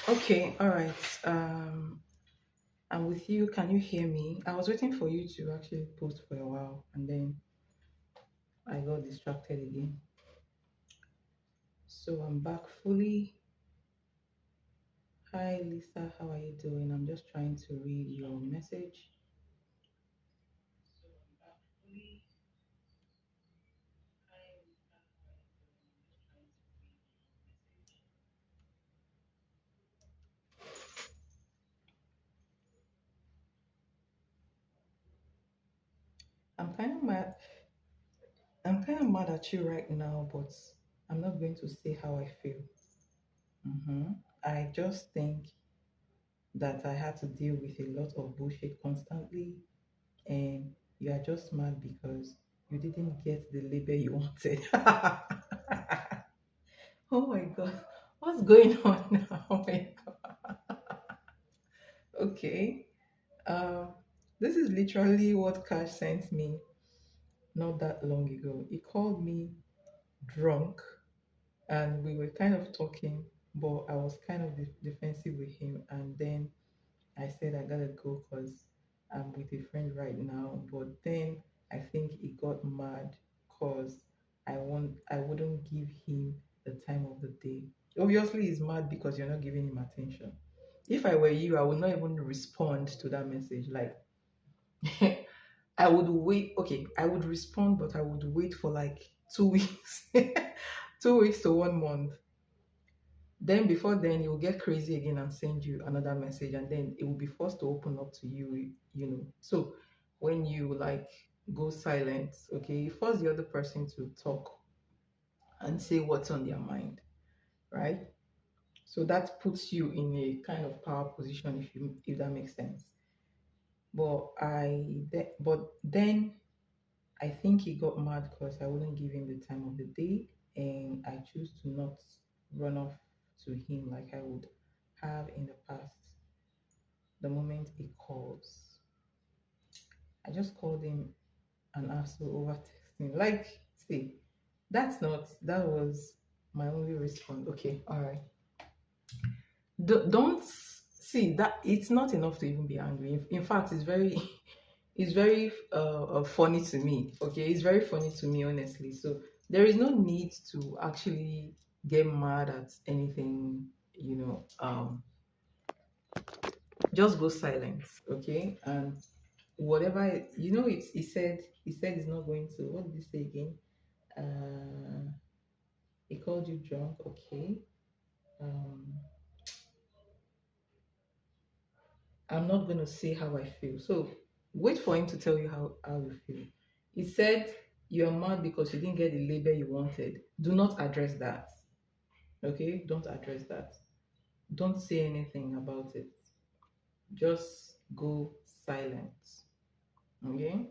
Okay, all right. I'm with you. Can you hear me? I was waiting for you to actually post for a while and then I got distracted again. So I'm back fully. Hi Lisa, how are you doing? I'm just trying to read your message. So I'm back fully. Hi Lisa, how are you doing? I'm just trying to read your message. I'm kind of mad. I'm kind of mad at you right now, but I'm not going to say how I feel. I just think that I had to deal with a lot of bullshit constantly, and you are just mad because you didn't get the label you wanted. Oh my god, what's going on now? Oh my god. Okay. Um, this is literally what Cash sent me not that long ago. He called me drunk and we were kind of talking, but I was kind of defensive with him. And then I said I gotta go because I'm with a friend right now. But then I think he got mad because I wouldn't give him the time of the day. Obviously, he's mad because you're not giving him attention. If I were you, I would not even respond to that message. Like I would wait. Okay, I would respond, but I would wait for like 2 weeks, 2 weeks to 1 month. Then before then, he will get crazy again and send you another message, and then it will be forced to open up to you. You know. So when you like go silent, okay, you force the other person to talk and say what's on their mind, right? So that puts you in a kind of power position, if that makes sense. But then I think he got mad because I wouldn't give him the time of the day, and I choose to not run off to him like I would have in the past. The moment he calls, I just called him an asshole over texting. Like, see, that was my only response. Okay, all right. Don't see that it's not enough to even be angry. In fact, it's very, it's very funny to me. Okay, it's very funny to me, honestly. So there is no need to actually get mad at anything. Just go silent. Okay, and whatever he said he's not going to. What did he say again? Uh, he called you drunk. Okay. Um, I'm not going to say how I feel. So wait for him to tell you how you feel. He said you're mad because you didn't get the label you wanted. Do not address that. Okay? Don't address that. Don't say anything about it. Just go silent. Okay?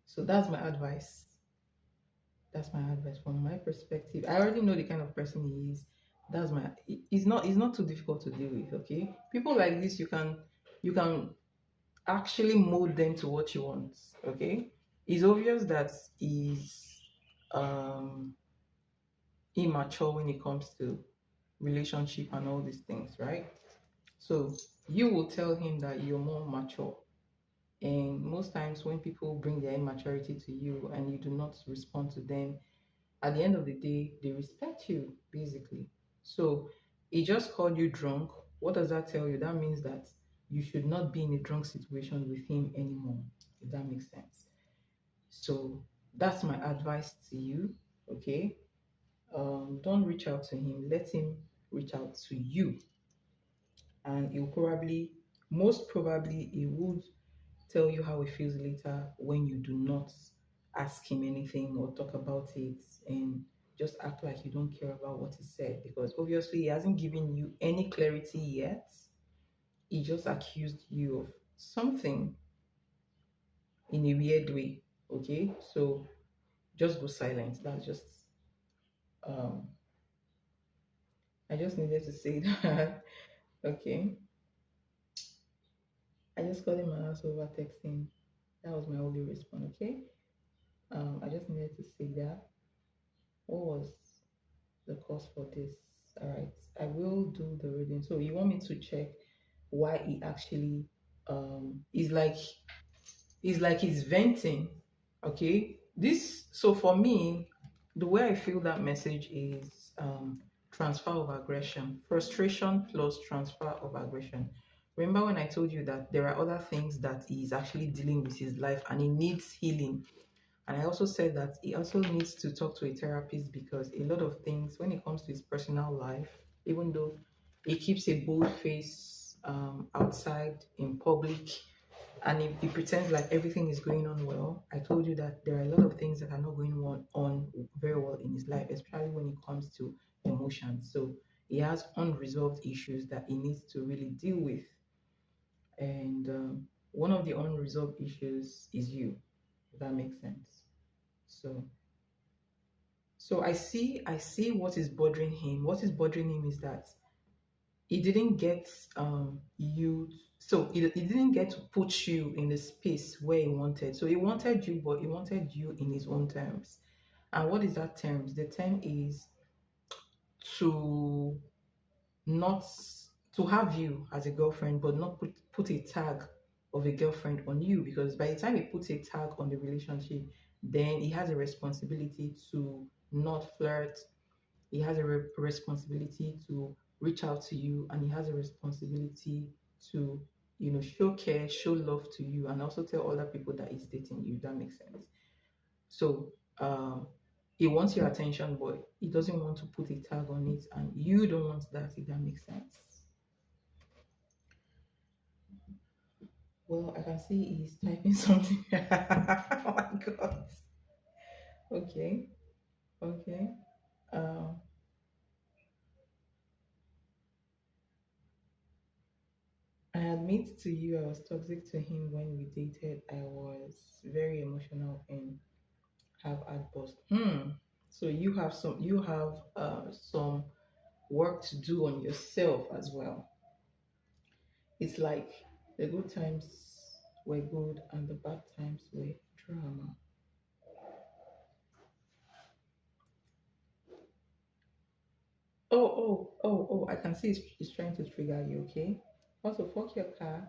So that's my advice. That's my advice from my perspective. I already know the kind of person he is. That's my it's not too difficult to deal with, okay? People like this you can actually mold them to what you want. Okay, it's obvious that he's um immature when it comes to relationship and all these things, right? So you will tell him that you're more mature. And most times when people bring their immaturity to you and you do not respond to them, at the end of the day, they respect you, basically. So he just called you drunk. What does that tell you? That means that you should not be in a drunk situation with him anymore, if that makes sense. So that's my advice to you. Okay. Don't reach out to him. Let him reach out to you. And he'll probably, most probably, he would tell you how he feels later when you do not ask him anything or talk about it and just act like you don't care about what he said because obviously he hasn't given you any clarity yet. He just accused you of something in a weird way. Okay, so just go silent. That's just um I just needed to say that. Okay. I just called him my house over texting. That was my only response. Okay. I just needed to say that. What was the cause for this? All right, I will do the reading. So you want me to check why he actually is like he's venting. Okay, this so for me, the way I feel that message is transfer of aggression, frustration plus transfer of aggression. Remember when I told you that there are other things that he's actually dealing with his life and he needs healing. And I also said that he also needs to talk to a therapist because a lot of things, when it comes to his personal life, even though he keeps a bold face outside in public and he pretends like everything is going on well, I told you that there are a lot of things that are not going on very well in his life, especially when it comes to emotions. So he has unresolved issues that he needs to really deal with. And one of the unresolved issues is you, if that makes sense. So I see what is bothering him. What is bothering him is that he didn't get you so he didn't get to put you in the space where he wanted. So he wanted you, but he wanted you in his own terms. And what is that terms? The term is to not to have you as a girlfriend, but not put a tag of a girlfriend on you, because by the time he puts a tag on the relationship, then he has a responsibility to not flirt. He has a responsibility to reach out to you, and he has a responsibility to show care, show love to you, and also tell other people that he's dating you. That makes sense. So he wants your attention, but he doesn't want to put a tag on it, and you don't want that, if that makes sense. Well, I can see he's typing something. Oh my god. Okay. Okay. um I admit to you, I was toxic to him when we dated. I was very emotional and have outburst. So you have some work to do on yourself as well. It's like the good times were good and the bad times were drama. Oh, I can see it's trying to trigger you, okay? Also, fuck your car.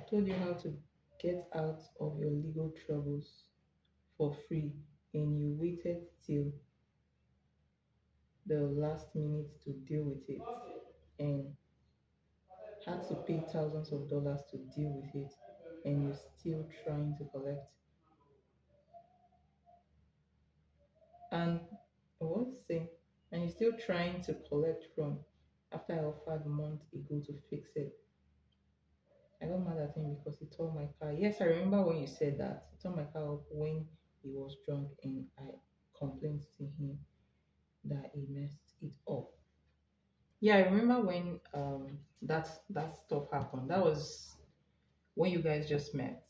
Told you how to get out of your legal troubles for free, and you waited till the last minute to deal with it and had to pay thousands of dollars to deal with it, and you're still trying to collect. And what's say? And you're still trying to collect from after I offered months ago to fix it. I got mad at him because he tore my car. Yes, I remember when you said that. He tore my car up when he was drunk, and I complained to him that he messed it up. Yeah, I remember when that stuff happened. That was when you guys just met.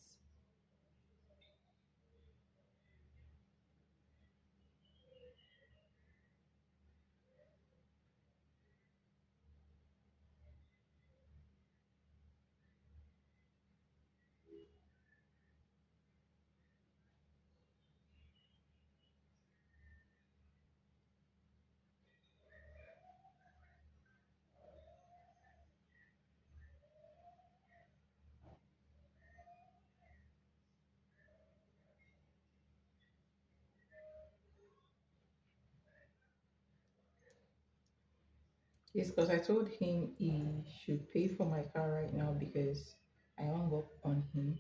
Yes, because I told him he should pay for my car right now because I hung up on him,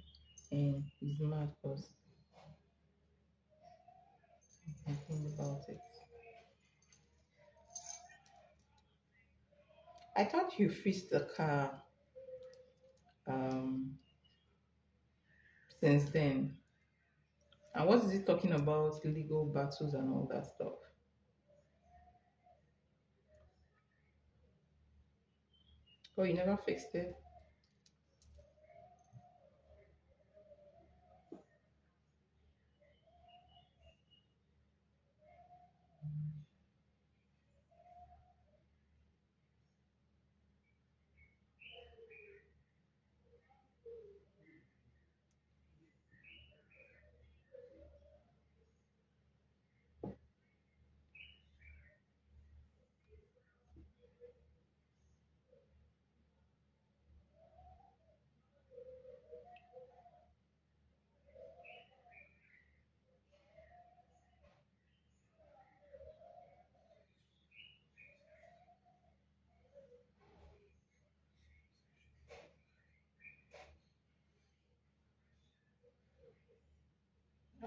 and he's mad because I think about it. I thought you fixed the car um since then. And what is he talking about? Legal battles and all that stuff. Oh, you never fixed it?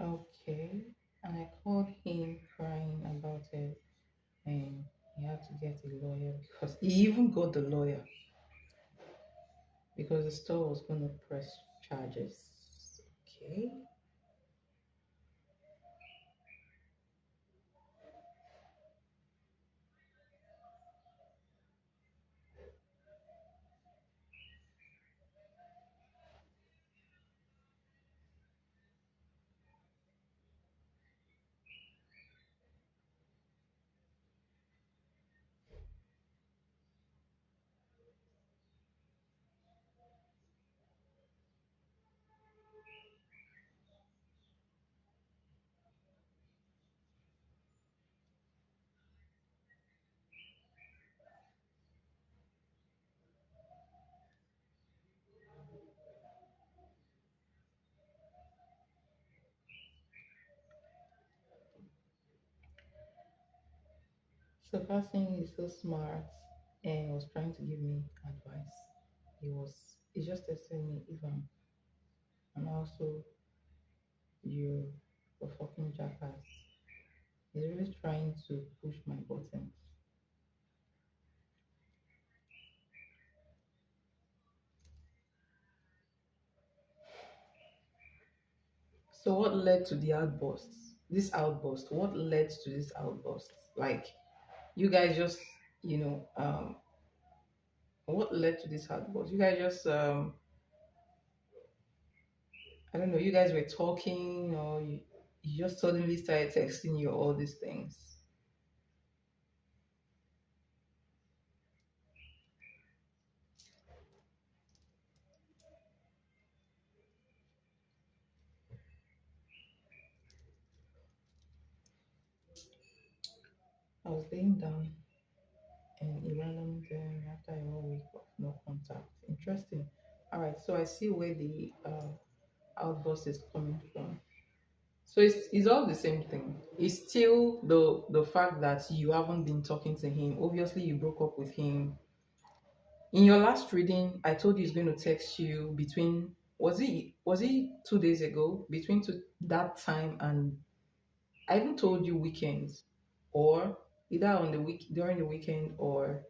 Okay. And I called him crying about it, and he had to get a lawyer because he even got the lawyer because the store was going to press charges. Okay. So person is so smart and was trying to give me advice. He just texted me, Ivan, and also you a fucking jackass. He's really trying to push my buttons. So what led to the outbursts? This outburst. What led to this outburst? Like you guys just, you know, what led to this outburst? You guys just, I don't know. You guys were talking, or you just suddenly started texting you all these things. I was laying down and he randomly then after a whole week of no contact. Interesting. All right, so I see where the outburst is coming from. So it's all the same thing. It's still the fact that you haven't been talking to him. Obviously, you broke up with him. In your last reading, I told you he's going to text you between was it 2 days ago? Between that time and I even told you weekends or either on the week during the weekend or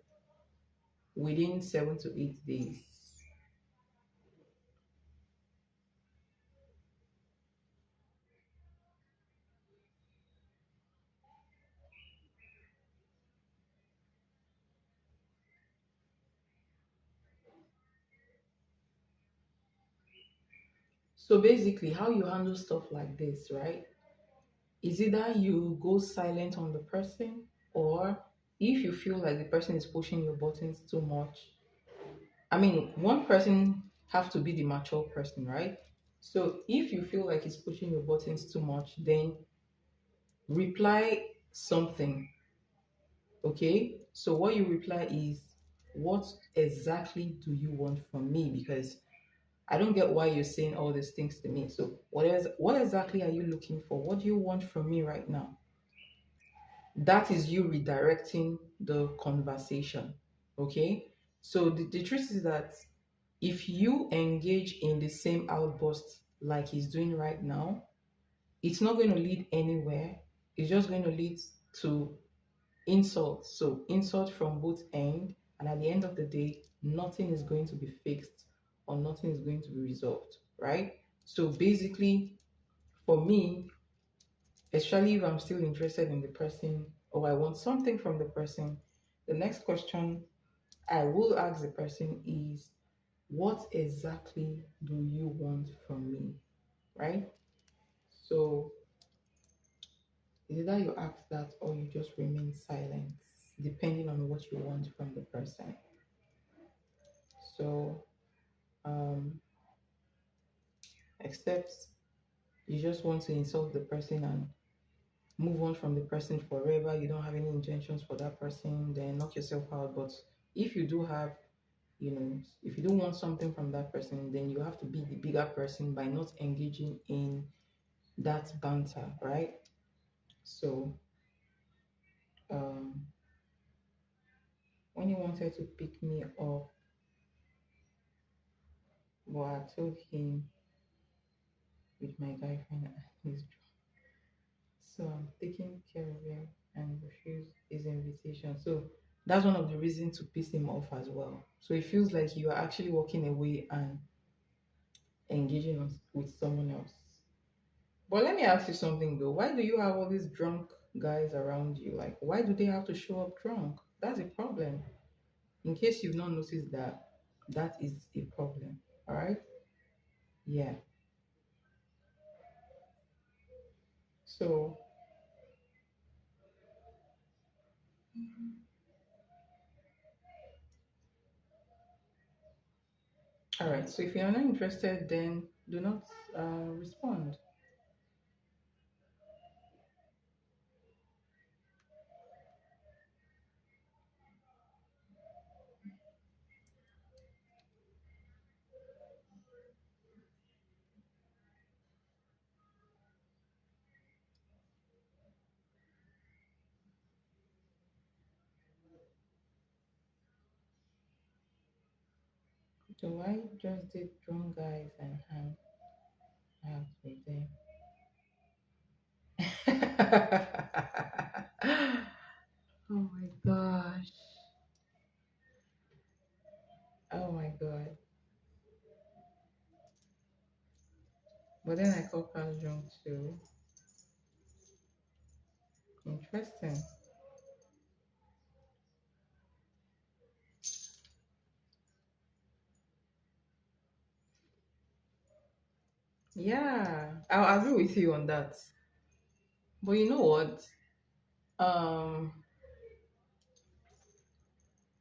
within 7 to 8 days. So basically, how you handle stuff like this, right? Is either you go silent on the person, or if you feel like the person is pushing your buttons too much. I mean, one person have to be the mature person, right? So if you feel like he's pushing your buttons too much, then reply something. Okay? So what you reply is, what exactly do you want from me? Because I don't get why you're saying all these things to me. So what exactly are you looking for? What do you want from me right now? That is you redirecting the conversation. Okay? So the truth is that if you engage in the same outburst like he's doing right now, it's not going to lead anywhere. It's just going to lead to insult. So insult from both ends, and at the end of the day, nothing is going to be fixed or nothing is going to be resolved, right? So basically, for me, especially if I'm still interested in the person or I want something from the person, the next question I will ask the person is, what exactly do you want from me, right? So either you ask that or you just remain silent, depending on what you want from the person. So um, except you just want to insult the person and move on from the person forever, you don't have any intentions for that person, then knock yourself out. But if you do have, if you do want something from that person, then you have to be the bigger person by not engaging in that banter, right? So um, when he wanted to pick me up, but I told him with my guy friend and he's drunk. So I'm taking care of him and refuse his invitation. So that's one of the reasons to piss him off as well. So it feels like you are actually walking away and engaging with someone else. But let me ask you something though. Why do you have all these drunk guys around you? Like, why do they have to show up drunk? That's a problem. In case you've not noticed that, that is a problem. All right? Yeah. So, all right. So if you're not interested, then do not respond. So I just date drunk guys and hang out with them. Oh my gosh. Oh my god. But then I call cars drunk too. Interesting. Yeah, I'll agree with you on that. But you know what? Um,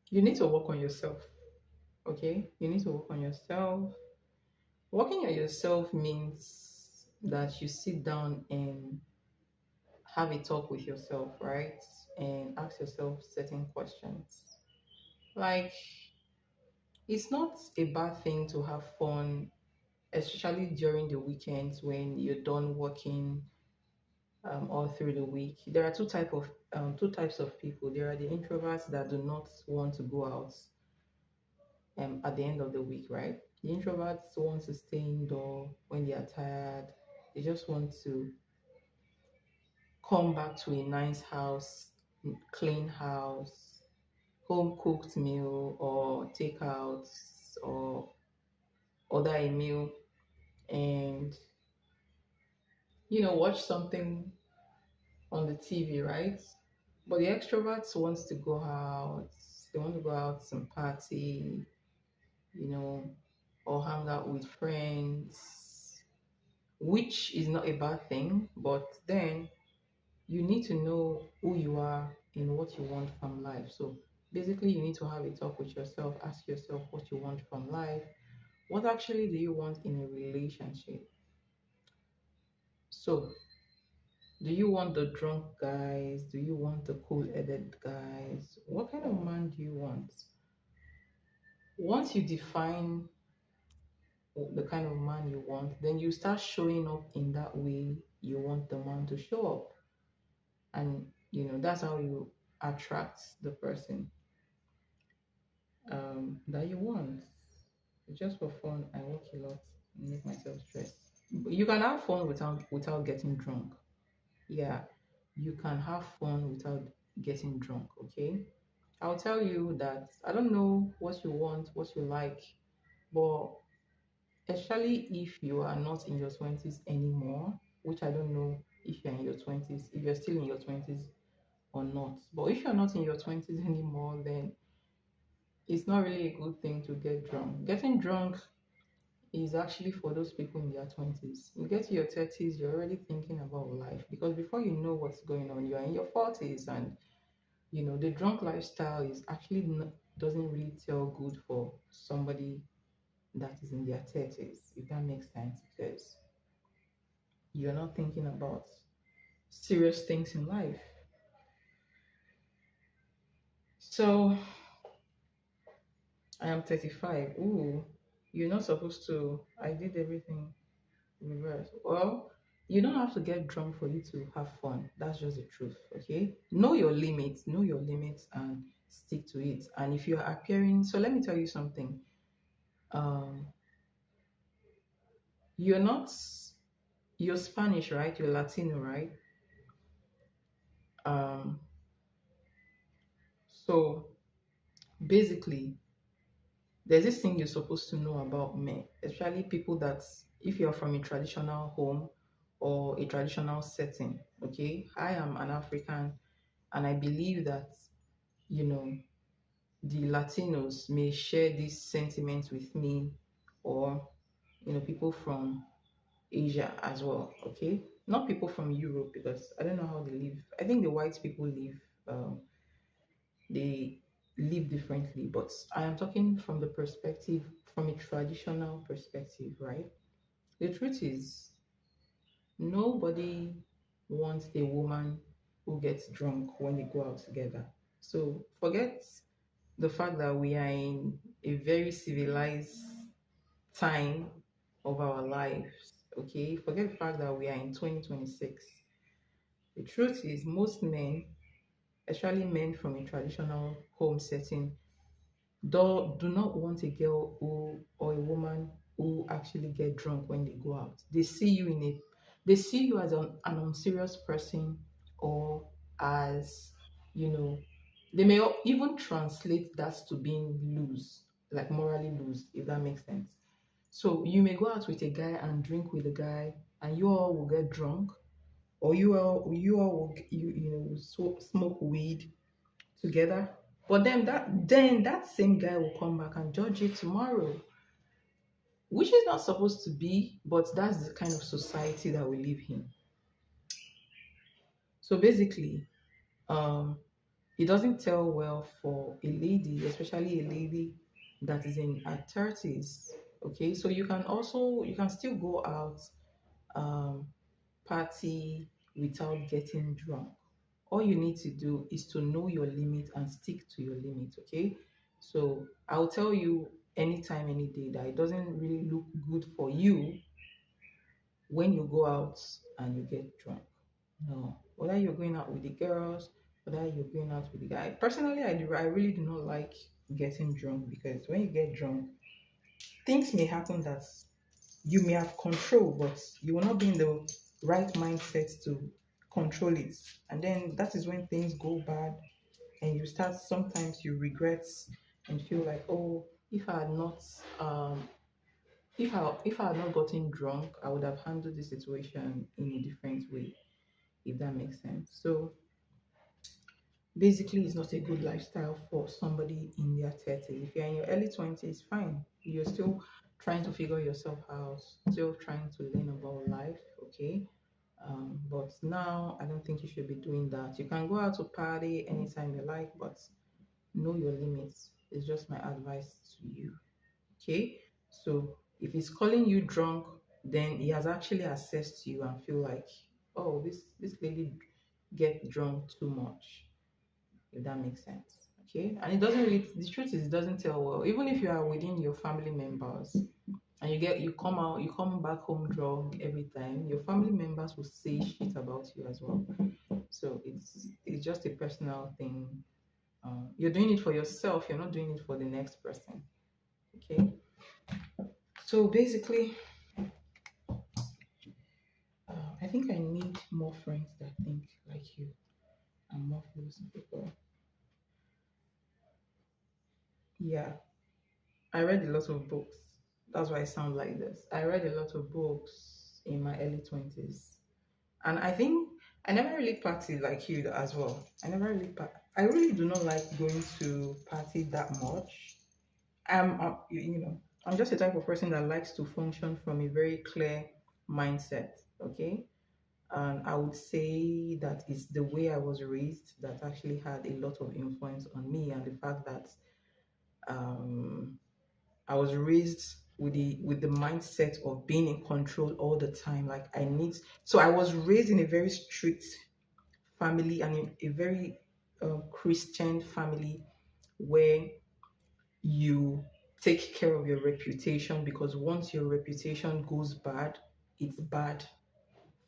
you need to work on yourself. Okay? You need to work on yourself. Working on yourself means that you sit down and have a talk with yourself, right? And ask yourself certain questions. Like, it's not a bad thing to have fun, especially during the weekends when you're done working all through the week. There are two types of people. There are the introverts that do not want to go out at the end of the week, right? The introverts want to stay indoor when they are tired. They just want to come back to a nice house, clean house, home cooked meal, or takeouts, or order a meal and watch something on the TV, right? But the extroverts wants to go out. They want to go out some party, you know, or hang out with friends, which is not a bad thing. But then you need to know who you are and what you want from life. So basically, you need to have a talk with yourself. Ask yourself what you want from life. What actually do you want in a relationship? So do you want the drunk guys? Do you want the cool-headed guys? What kind of man do you want? Once you define the kind of man you want, then you start showing up in that way you want the man to show up. And that's how you attract the person that you want. Just for fun, I work a lot, make myself stress. But you can have fun without getting drunk. Yeah, you can have fun without getting drunk, okay? I'll tell you that I don't know what you want, what you like, but especially if you are not in your 20s anymore, which I don't know if you're in your 20s, if you're still in your 20s or not. But if you're not in your 20s anymore, then it's not really a good thing to get drunk. Getting drunk is actually for those people in their 20s. You get to your 30s, you're already thinking about life because before you know what's going on, you're in your 40s and the drunk lifestyle is actually not, doesn't really tell good for somebody that is in their 30s, if that makes sense, because you're not thinking about serious things in life. So I am 35. Ooh, you're not supposed to. I did everything reverse. Well, you don't have to get drunk for you to have fun. That's just the truth, okay? Know your limits, and stick to it. And if you are appearing, so let me tell you something. Um, you're not. You're Spanish, right? You're Latino, right? Um, so basically, there's this thing you're supposed to know about men, especially people that, if you're from a traditional home or a traditional setting, okay? I am an African, and I believe that, you know, the Latinos may share these sentiments with me, or, people from Asia as well, okay? Not people from Europe, because I don't know how they live. I think the white people live, um, they live differently, but I am talking from the perspective, from a traditional perspective, right? The truth is, nobody wants a woman who gets drunk when they go out together. So forget the fact that we are in a very civilized time of our lives, okay? Forget the fact that we are in 2026. The truth is, most men, especially men from a traditional home setting, do not want a girl who, or a woman who actually get drunk when they go out. They see you as an unserious person, or as, you know, they may even translate that to being loose, like morally loose, if that makes sense. So you may go out with a guy and drink with a guy, and you all will get drunk, or you all will, smoke weed together. But then that same guy will come back and judge you tomorrow, which is not supposed to be, but that's the kind of society that we live in. So basically, um, it doesn't tell well for a lady, especially a lady that is in her 30s. Okay, so you can still go out, um, party without getting drunk. All you need to do is to know your limit and stick to your limit, okay? So I'll tell you anytime, any day, that it doesn't really look good for you when you go out and you get drunk. No. Whether you're going out with the girls, whether you're going out with the guy. Personally, I really do not like getting drunk, because when you get drunk, things may happen that you may have control, but you will not be in the right mindset to control it. And then that is when things go bad, and you start, sometimes you regret and feel like, oh, if I had not if I had not gotten drunk, I would have handled the situation in a different way, if that makes sense. So basically, it's not a good lifestyle for somebody in their 30s. If you're in your early 20s, fine. You're still trying to figure yourself out, still trying to learn about life, okay? But now, I don't think you should be doing that. You can go out to party anytime you like, but know your limits. It's just my advice to you, okay? So if he's calling you drunk, then he has actually assessed you and feel like, oh, this lady get drunk too much, if that makes sense. Okay. And it doesn't really, the truth is, it doesn't tell well. Even if you are within your family members, and you come back home drunk every time, your family members will say shit about you as well. So it's just a personal thing. You're doing it for yourself, you're not doing it for the next person. Okay. So basically, I think I need more friends that think like you, and more close people. Yeah, I read a lot of books. That's why I sound like this. I read a lot of books in my early 20s. And I think I never really partied like you as well. I really do not like going to party that much. I'm just the type of person that likes to function from a very clear mindset, okay? And I would say that it's the way I was raised that actually had a lot of influence on me, and the fact that um, I was raised with the mindset of being in control all the time. Like so I was raised in a very strict family, and in a very Christian family, where you take care of your reputation, because once your reputation goes bad, it's bad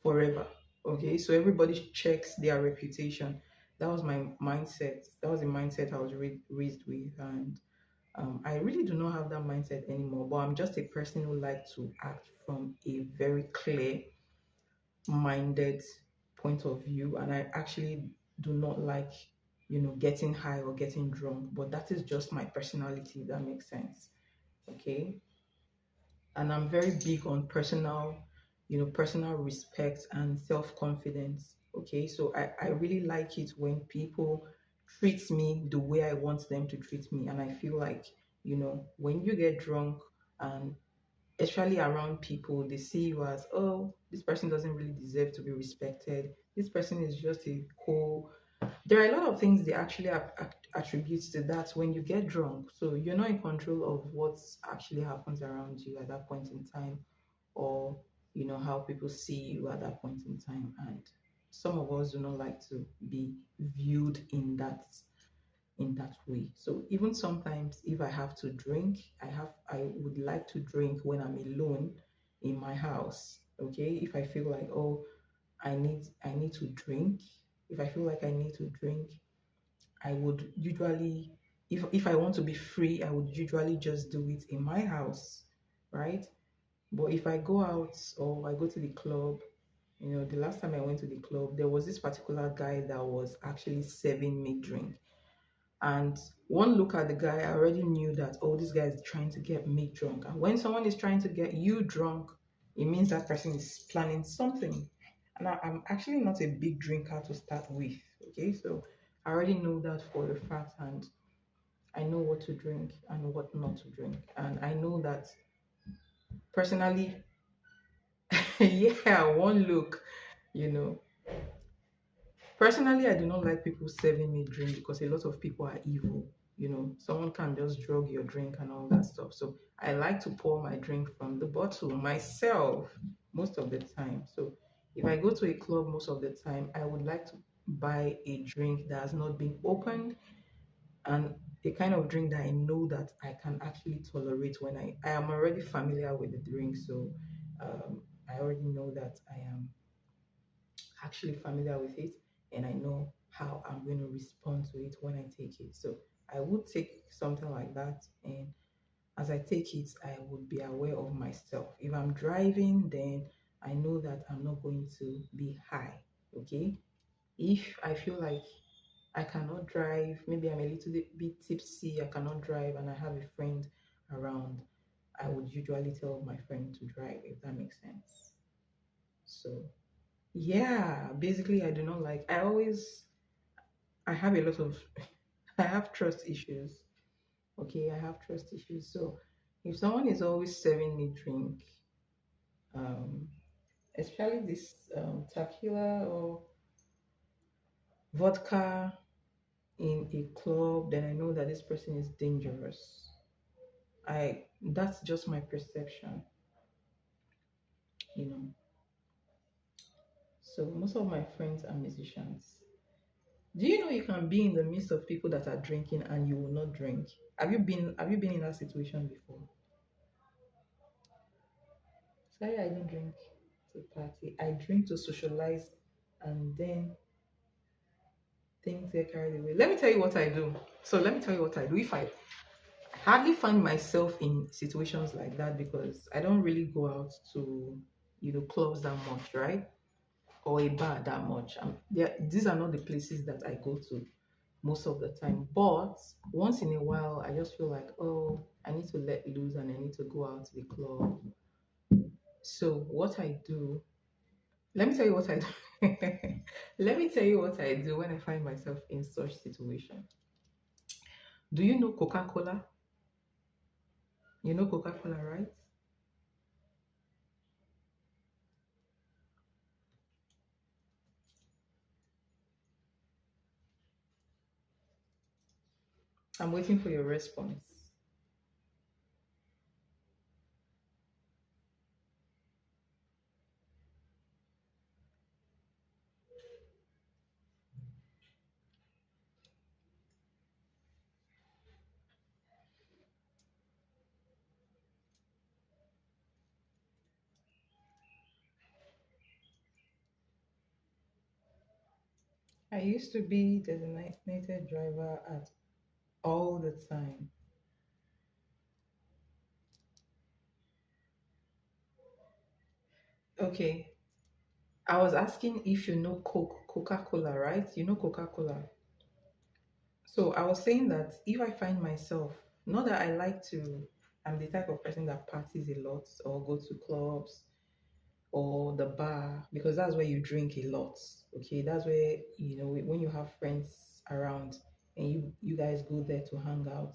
forever. Okay, so everybody checks their reputation. That was my mindset. That was the mindset I was raised with, and I really do not have that mindset anymore, but I'm just a person who likes to act from a very clear minded point of view, and I actually do not like, getting high or getting drunk, but that is just my personality. That makes sense. Okay. And I'm very big on personal respect and self-confidence. Okay. So I really like it when people treat me the way I want them to treat me. And I feel like, when you get drunk, and especially around people, they see you as, oh, this person doesn't really deserve to be respected. This person is just a cool. There are a lot of things they actually attribute to that when you get drunk. So you're not in control of what actually happens around you at that point in time, or how people see you at that point in time. And some of us do not like to be viewed in that way. So even sometimes if I have to drink, I would like to drink when I'm alone in my house. Okay. If I feel like, oh, I need to drink, if I feel like I need to drink, I would usually, if I want to be free, I would usually just do it in my house, right? But if I go out or I go to the club, the last time I went to the club, there was this particular guy that was actually serving me drink. And one look at the guy, I already knew that, oh, this guy is trying to get me drunk. And when someone is trying to get you drunk, it means that person is planning something. And I'm actually not a big drinker to start with. Okay, so I already know that for a fact, and I know what to drink and what not to drink. And I know that personally, yeah, one look, you know, personally, I do not like people serving me drink because a lot of people are evil. Someone can just drug your drink and all that stuff. So I like to pour my drink from the bottle myself most of the time. So if I go to a club most of the time, I would like to buy a drink that has not been opened, and a kind of drink that I know that I can actually tolerate when I am already familiar with the drink. So I already know that I am actually familiar with it, and I know how I'm going to respond to it when I take it. So I would take something like that, and as I take it, I would be aware of myself. If I'm driving, then I know that I'm not going to be high. Okay. If I feel like I cannot drive, maybe I'm a little bit tipsy, I cannot drive, and I have a friend around, I would usually tell my friend to drive, if that makes sense. So yeah, basically, I do not like. I have a lot of, I have trust issues. Okay, I have trust issues. So if someone is always serving me drink, um, especially this tequila or vodka in a club, then I know that this person is dangerous. That's just my perception, you know. So most of my friends are musicians. Do you know you can be in the midst of people that are drinking and you will not drink? Have you been in that situation before? Sorry, I don't drink to party. I drink to socialize, and then things get carried away. Let me tell you what I do. So let me tell you what I do. If I hardly find myself in situations like that because I don't really go out to clubs that much, right? Or a bar that much. These are not the places that I go to most of the time. But once in a while, I just feel like, oh, I need to let loose and I need to go out to the club. So what I do, let me tell you what I do. Let me tell you what I do when I find myself in such situation. Do you know Coca-Cola? You know Coca-Cola, right? I'm waiting for your response. I used to be the designated driver at all the time. Okay, I was asking if you know Coca-Cola, right? You know Coca-Cola. So I was saying that if I find myself, not that I like to, I'm the type of person that parties a lot or go to clubs or the bar because that's where you drink a lot. Okay, that's where when you have friends around and you guys go there to hang out,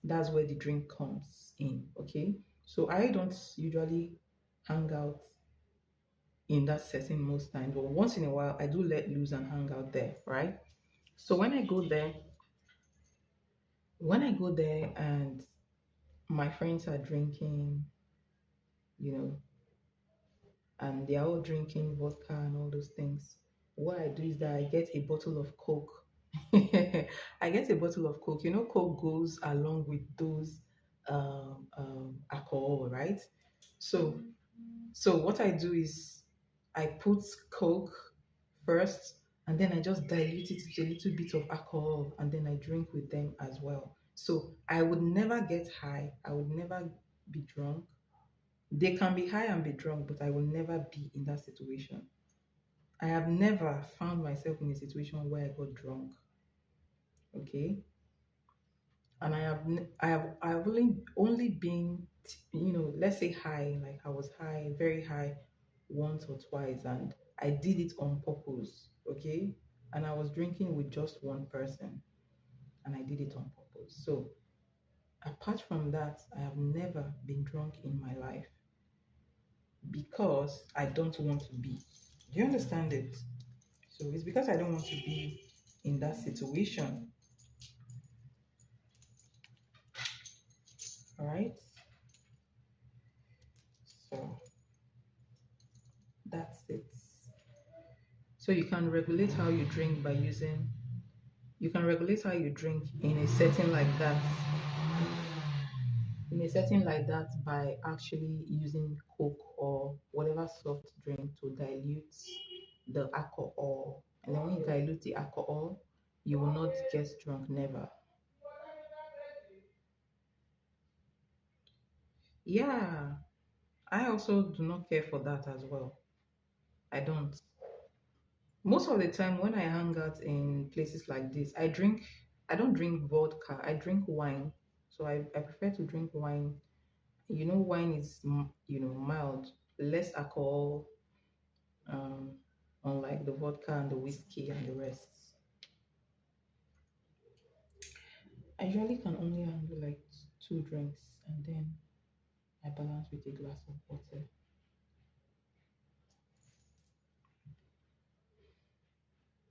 that's where the drink comes in. Okay, so I don't usually hang out in that setting most times, but once in a while I do let loose and hang out there, right? So when I go there and my friends are drinking, you know, and they're all drinking vodka and all those things. What I do is that I get a bottle of Coke. I get a bottle of Coke. You know, Coke goes along with those alcohol, right? So, so what I do is I put Coke first, and then I just dilute it with a little bit of alcohol, and then I drink with them as well. So I would never get high. I would never be drunk. They can be high and be drunk, but I will never be in that situation. I have never found myself in a situation where I got drunk. Okay, and I have only been, let's say high, like I was high, very high, once or twice, and I did it on purpose. Okay, and I was drinking with just one person, and I did it on purpose. So apart from that, I have never been drunk in my life because I don't want to be. Do you understand it? So it's because I don't want to be in that situation. All right. So that's it. So you can regulate how you drink in a setting like that. In a setting like that by actually using Coke or whatever soft drink to dilute the alcohol. And then when you dilute the alcohol, you will not get drunk, never. Yeah, I also do not care for that as well. I don't. Most of the time when I hang out in places like this, I don't drink vodka, I drink wine. So I prefer to drink wine. Wine is, mild, less alcohol, um, unlike the vodka and the whiskey and the rest. I usually can only handle like two drinks and then I balance with a glass of water.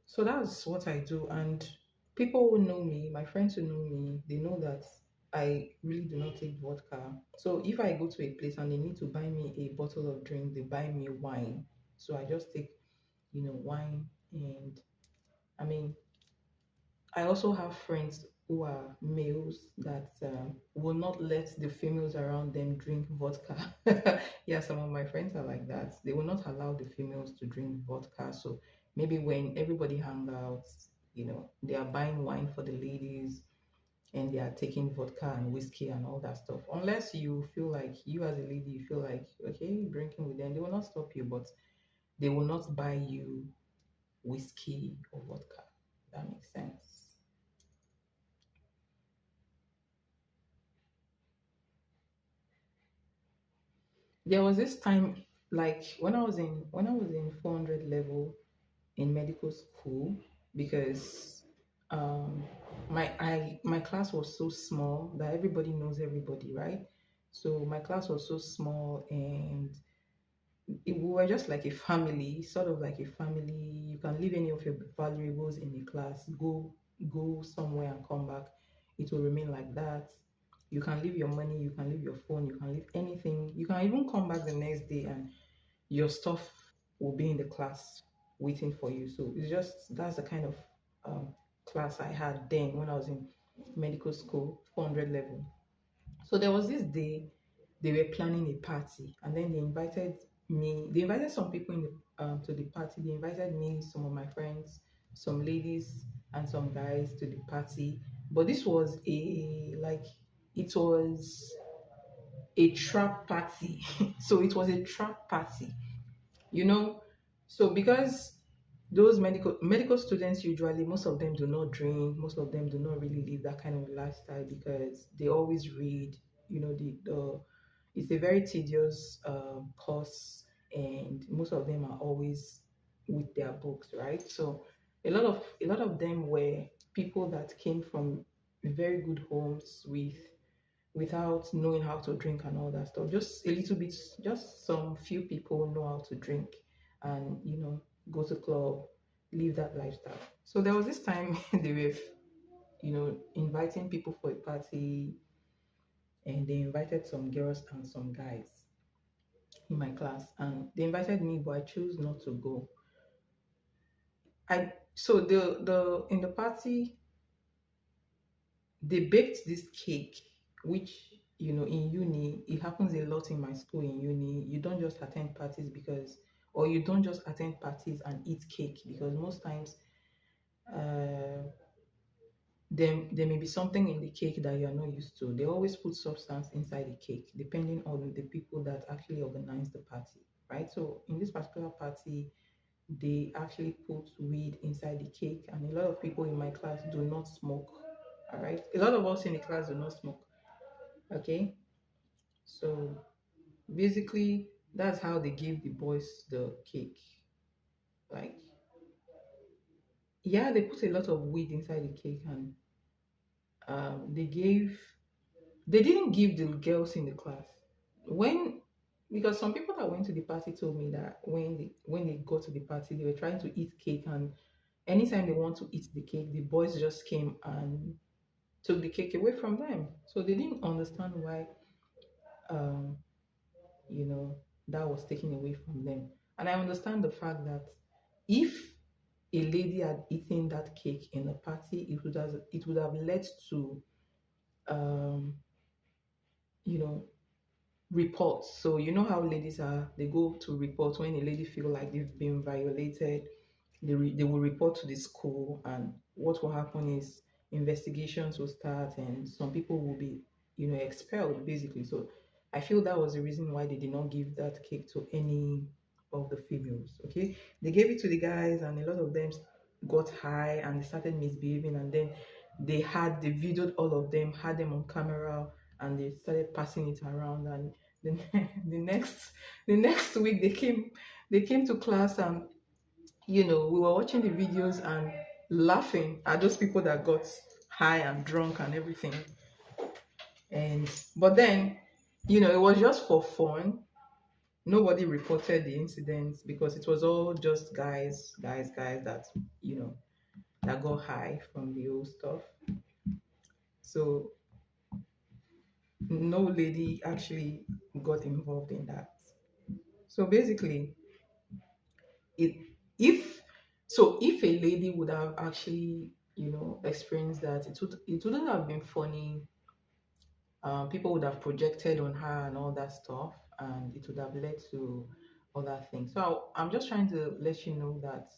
So that's what I do. And people who know me, my friends who know me, they know that I really do not take vodka. So if I go to a place and they need to buy me a bottle of drink, they buy me wine. So I just take, wine. And I mean, I also have friends who are males that will not let the females around them drink vodka. Yeah, some of my friends are like that. They will not allow the females to drink vodka. So maybe when everybody hang out, they are buying wine for the ladies and they are taking vodka and whiskey and all that stuff. Unless you feel like you as a lady, you feel like, okay, drinking with them, they will not stop you, but they will not buy you whiskey or vodka. That makes sense. There was this time, like when I was in 400 level in medical school, because um my class was so small that everybody knows everybody, right? So my class was so small, and we were just like a family, sort of like a family. You can leave any of your valuables in the class, go somewhere and come back. It will remain like that. You can leave your money, you can leave your phone, you can leave anything. You can even come back the next day and your stuff will be in the class waiting for you. So it's just that's the kind of um, class I had then when I was in medical school, 400 level. So there was this day they were planning a party, and then they invited me. They invited some people to the party. They invited me, some of my friends, some ladies, and some guys to the party. But this was it was a trap party. So it was a trap party, you know. So because those medical students, usually most of them do not drink, most of them do not really live that kind of lifestyle because they always read. The it's a very tedious course, and most of them are always with their books, right? So a lot of them were people that came from very good homes without knowing how to drink and all that stuff. Just a little bit, just some few people know how to drink and go to club, live that lifestyle. So there was this time they were inviting people for a party, and they invited some girls and some guys in my class, and they invited me, but I chose not to go. I so the in the party they baked this cake, which in uni it happens a lot in my school. In uni, you don't just attend parties because, or you don't just attend parties and eat cake, because most times uh, there may be something in the cake that you are not used to. They always put substance inside the cake, depending on the people that actually organize the party, right? So in this particular party, they actually put weed inside the cake, and a lot of people in my class do not smoke. All right, a lot of us in the class do not smoke. Okay, so basically that's how they gave the boys the cake. Like, yeah, they put a lot of weed inside the cake, and they didn't give the girls in the class. When Because some people that went to the party told me that when they got to the party, they were trying to eat cake, and anytime they want to eat the cake, the boys just came and took the cake away from them. So they didn't understand why um, you know, that was taken away from them. And I understand the fact that if a lady had eaten that cake in a party, it would have led to um, you know, reports. So you know how ladies are, they go to report when a lady feel like they've been violated. They will report to the school, and what will happen is investigations will start, and some people will be expelled, basically. So I feel that was the reason why they did not give that cake to any of the females. Okay, they gave it to the guys, and a lot of them got high and they started misbehaving, and then they videoed all of them, had them on camera, and they started passing it around. And then the next week they came to class, and we were watching the videos and laughing at those people that got high and drunk and everything. And but then, it was just for fun. Nobody reported the incidents because it was all just guys that you know that got high from the old stuff. So no lady actually got involved in that. So basically, it if if a lady would have actually experienced that, it wouldn't have been funny. People would have projected on her and all that stuff, and it would have led to other things. So I'm just trying to let you know that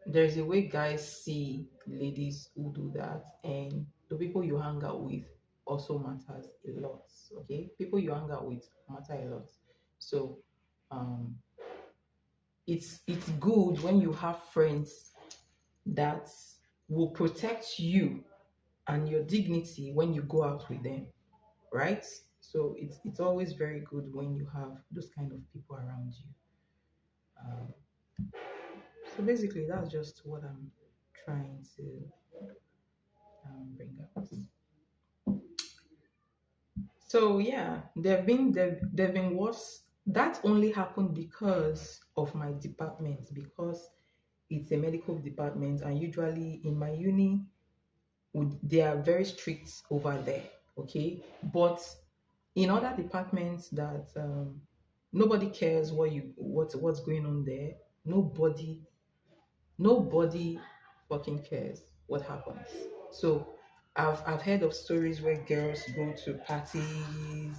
there's a way guys see ladies who do that, and the people you hang out with also matters a lot. Okay, people you hang out with matter a lot. So um, it's good when you have friends that will protect you and your dignity when you go out with them, right? So it's always very good when you have those kind of people around you. Um, so basically, that's just what I'm trying to bring up. So yeah, there've been worse. That only happened because of my department, because it's a medical department, and usually in my uni, they are very strict over there. Okay, but in other departments that nobody cares what's going on there. Nobody fucking cares what happens. So I've heard of stories where girls go to parties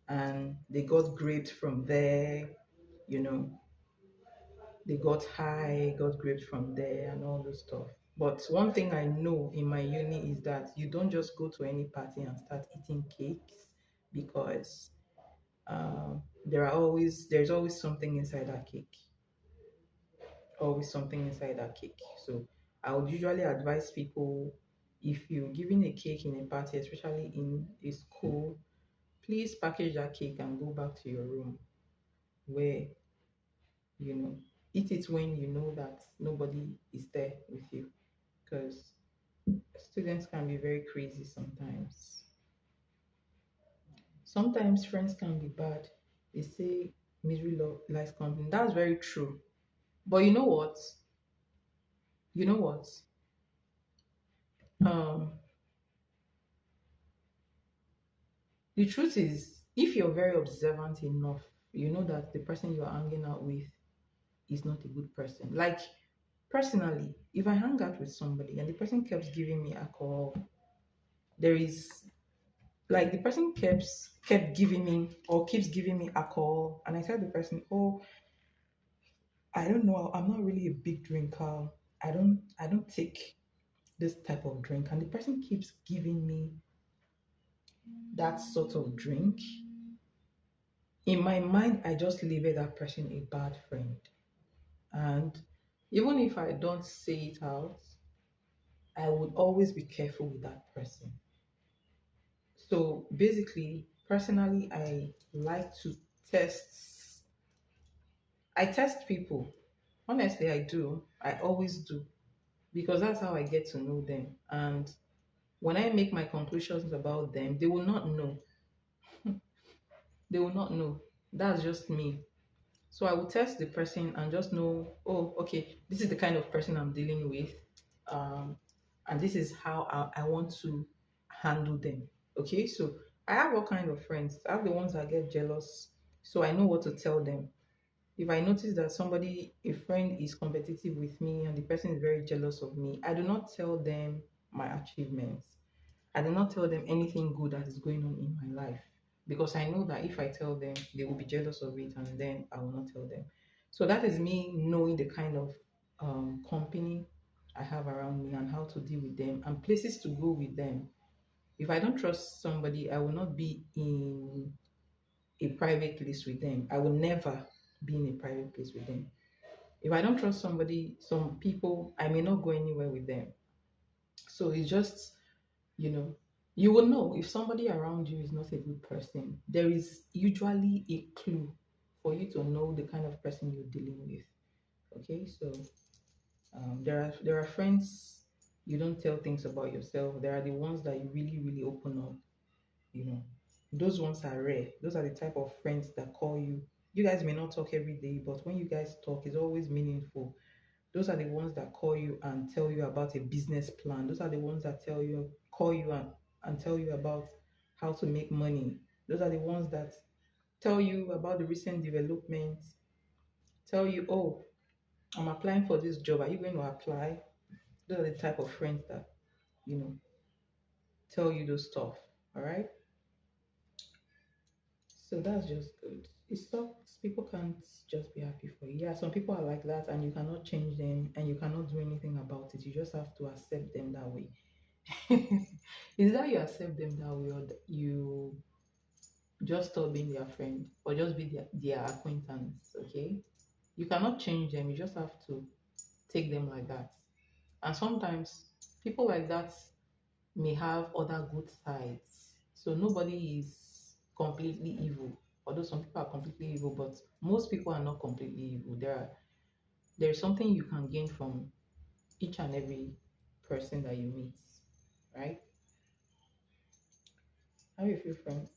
and they got raped from there, you know, they got high, got raped from there and all those stuff. But one thing I know in my uni is that you don't just go to any party and start eating cakes, because There's always something inside that cake. Always something inside that cake. So I would usually advise people, if you're giving a cake in a party, especially in a school, please package that cake and go back to your room where, you know, eat it when you know that nobody is there with you. Because students can be very crazy sometimes. Sometimes friends can be bad. They say misery likes company. That's very true. But you know what? You know what? Um, the truth is, if you're very observant enough, you know that the person you're hanging out with is not a good person. Like, personally, if I hang out with somebody and the person keeps giving me alcohol, there is, like, the person kept giving me or keeps giving me alcohol, and I tell the person, oh, I don't know, I'm not really a big drinker. I don't take this type of drink, and the person keeps giving me that sort of drink. In my mind, I just label that person a bad friend. And even if I don't say it out, I would always be careful with that person. So basically, personally, I like to test. I test people. Honestly, I do. I always do. Because that's how I get to know them. And when I make my conclusions about them, they will not know. They will not know. That's just me. So I will test the person and just know, oh, okay, this is the kind of person I'm dealing with. Um, and this is how I want to handle them. Okay, so I have all kinds of friends. I have the ones that get jealous. So I know what to tell them. If I notice that a friend is competitive with me and the person is very jealous of me, I do not tell them my achievements. I do not tell them anything good that is going on in my life, because I know that if I tell them, they will be jealous of it, and then I will not tell them. So that is me knowing the kind of company I have around me and how to deal with them and places to go with them. If I don't trust somebody, I will not be in a private place with them. I will never be in a private place with them. If I don't trust somebody, some people, I may not go anywhere with them. So it's just, you know, you will know if somebody around you is not a good person. There is usually a clue for you to know the kind of person you're dealing with. Okay, so there are friends you don't tell things about yourself. There are the ones that you really really open up. You know, those ones are rare. Those are the type of friends that call you. You guys may not talk every day, but when you guys talk, it's always meaningful. Those are the ones that call you and tell you about a business plan. Those are the ones that call you and tell you about how to make money. Those are the ones that tell you about the recent developments, tell you, oh, I'm applying for this job. Are you going to apply? Those are the type of friends that, you know, tell you those stuff. All right. So that's just good. It sucks. People can't just be happy for you. Yeah, some people are like that and you cannot change them and you cannot do anything about it. You just have to accept them that way. Is that you accept them that way, or you just stop being their friend or just be their acquaintance? Okay, you cannot change them. You just have to take them like that. And sometimes people like that may have other good sides. So nobody is completely evil. Although some people are completely evil, but most people are not completely evil. There's something you can gain from each and every person that you meet, right? How you feel, friends?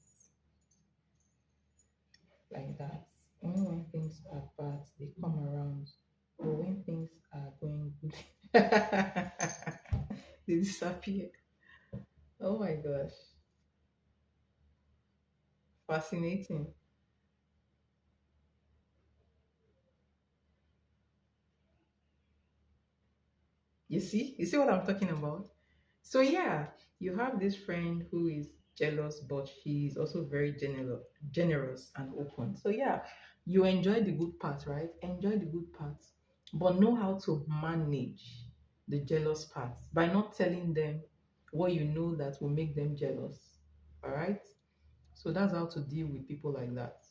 Like that. Only when things are bad, they come around. But when things are going good, they disappear. Oh my gosh. Fascinating. You see what I'm talking about? So yeah, you have this friend who is jealous, but she's also very generous and open. So yeah, you enjoy the good part, right? Enjoy the good parts, but know how to manage the jealous parts by not telling them what you know that will make them jealous. All right. So that's how to deal with people like that.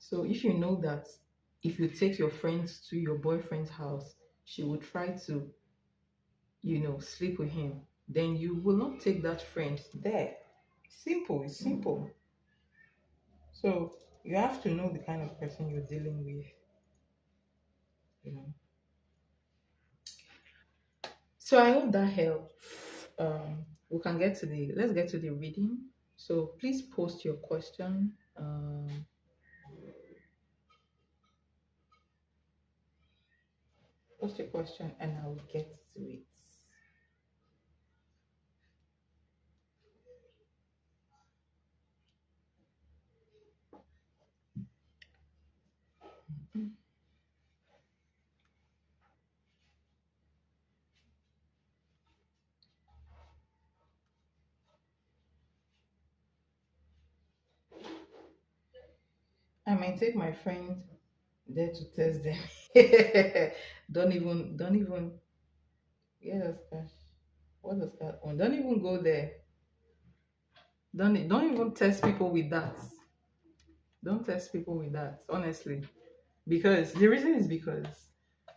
So if you know that if you take your friends to your boyfriend's house, she will try to, sleep with him, then you will not take that friend there. Simple, it's simple. So you have to know the kind of person you're dealing with, you know. So I hope that helped. We can get to the let's get to the reading. So please post your question. Post your question and I will get to it. I might take my friend there to test them. Don't even. Yes, gosh. What does that on? Don't even go there. Don't even test people with that. Don't test people with that, honestly. Because the reason is because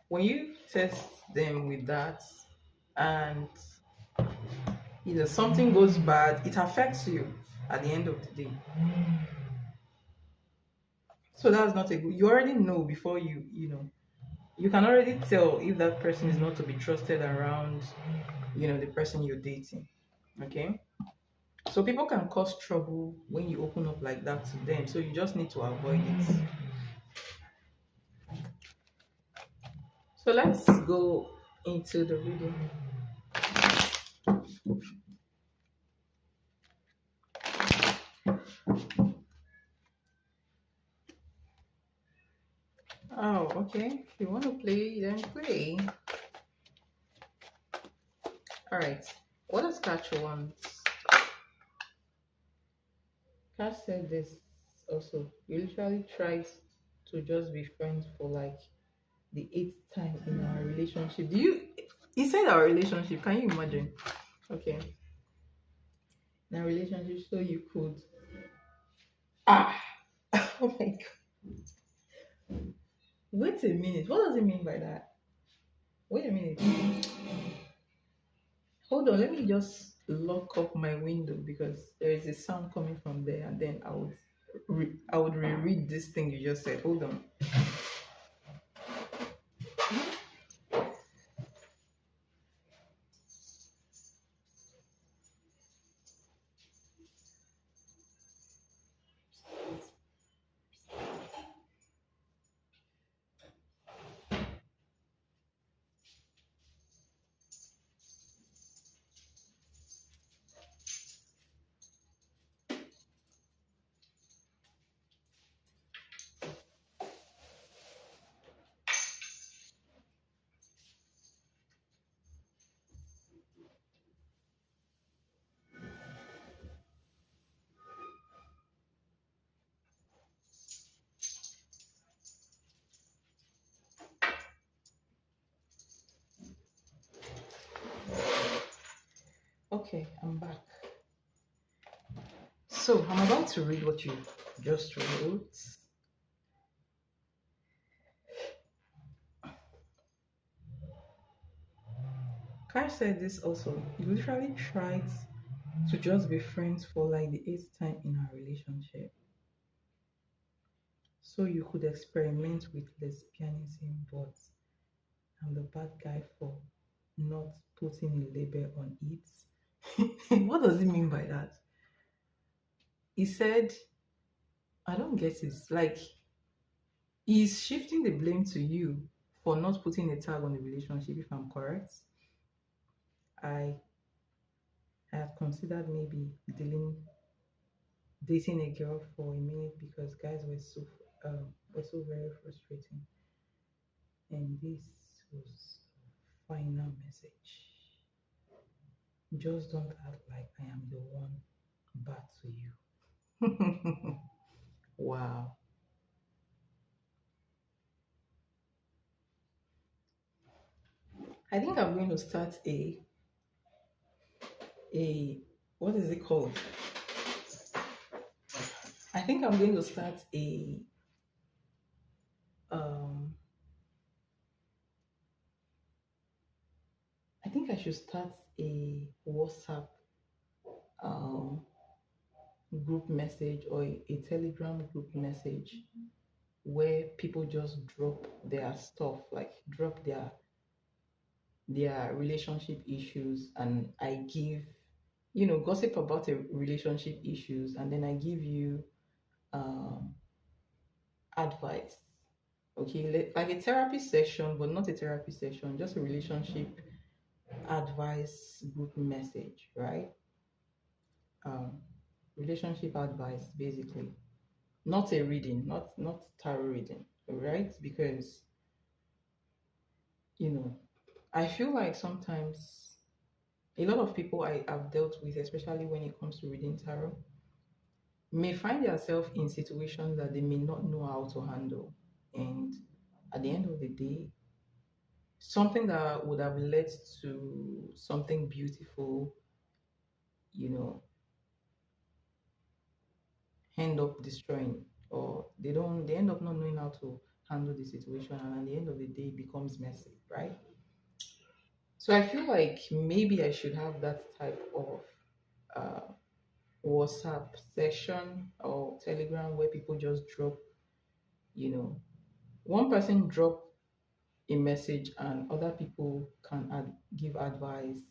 when you test them with that and something goes bad, it affects you at the end of the day. So that's not a good. You already know before you can already tell if that person is not to be trusted around, the person you're dating. Okay? So people can cause trouble when you open up like that to them. So you just need to avoid it. So let's go into the reading. Oh, okay. If you want to play, then play. All right. What does Catch want? Catch said this also. We literally tried to just be friends for like the eighth time in our relationship. He said our relationship. Can you imagine? Okay. In our relationship, so you could. Ah! Oh my God. Wait a minute. What does it mean by that? Wait a minute. Hold on. Let me just lock up my window because there is a sound coming from there, and then I would reread this thing you just said. Hold on. Okay, I'm back. So I'm about to read what you just wrote. Kai said this also. You literally tried to just be friends for like the eighth time in our relationship. So you could experiment with lesbianism, but I'm the bad guy for not putting a label on it. What does it mean by that? He said, I don't get it. Like, he's shifting the blame to you for not putting a tag on the relationship, if I'm correct. I have considered maybe dating a girl for a minute because guys were so very frustrating. And this was final message. Just don't act like I am the one bad to you. Wow. I think I'm going to start a what is it called? I think I'm going to start should start a WhatsApp um, group message or a Telegram group message where people just drop their stuff, like drop their relationship issues, and I give, gossip about a relationship issues, and then I give you um, advice. Okay, like a therapy session, but not a therapy session, just a relationship advice group message, right? Um, Relationship advice, basically, not a reading, not tarot reading, right? Because you know, I feel like sometimes a lot of people I have dealt with, especially when it comes to reading tarot, may find themselves in situations that they may not know how to handle, and at the end of the day, something that would have led to something beautiful, you know, end up destroying, or they end up not knowing how to handle the situation, and at the end of the day it becomes messy, right? So I feel like maybe I should have that type of uh, WhatsApp session or Telegram where people just drop, you know, one person drop a message and other people can give advice.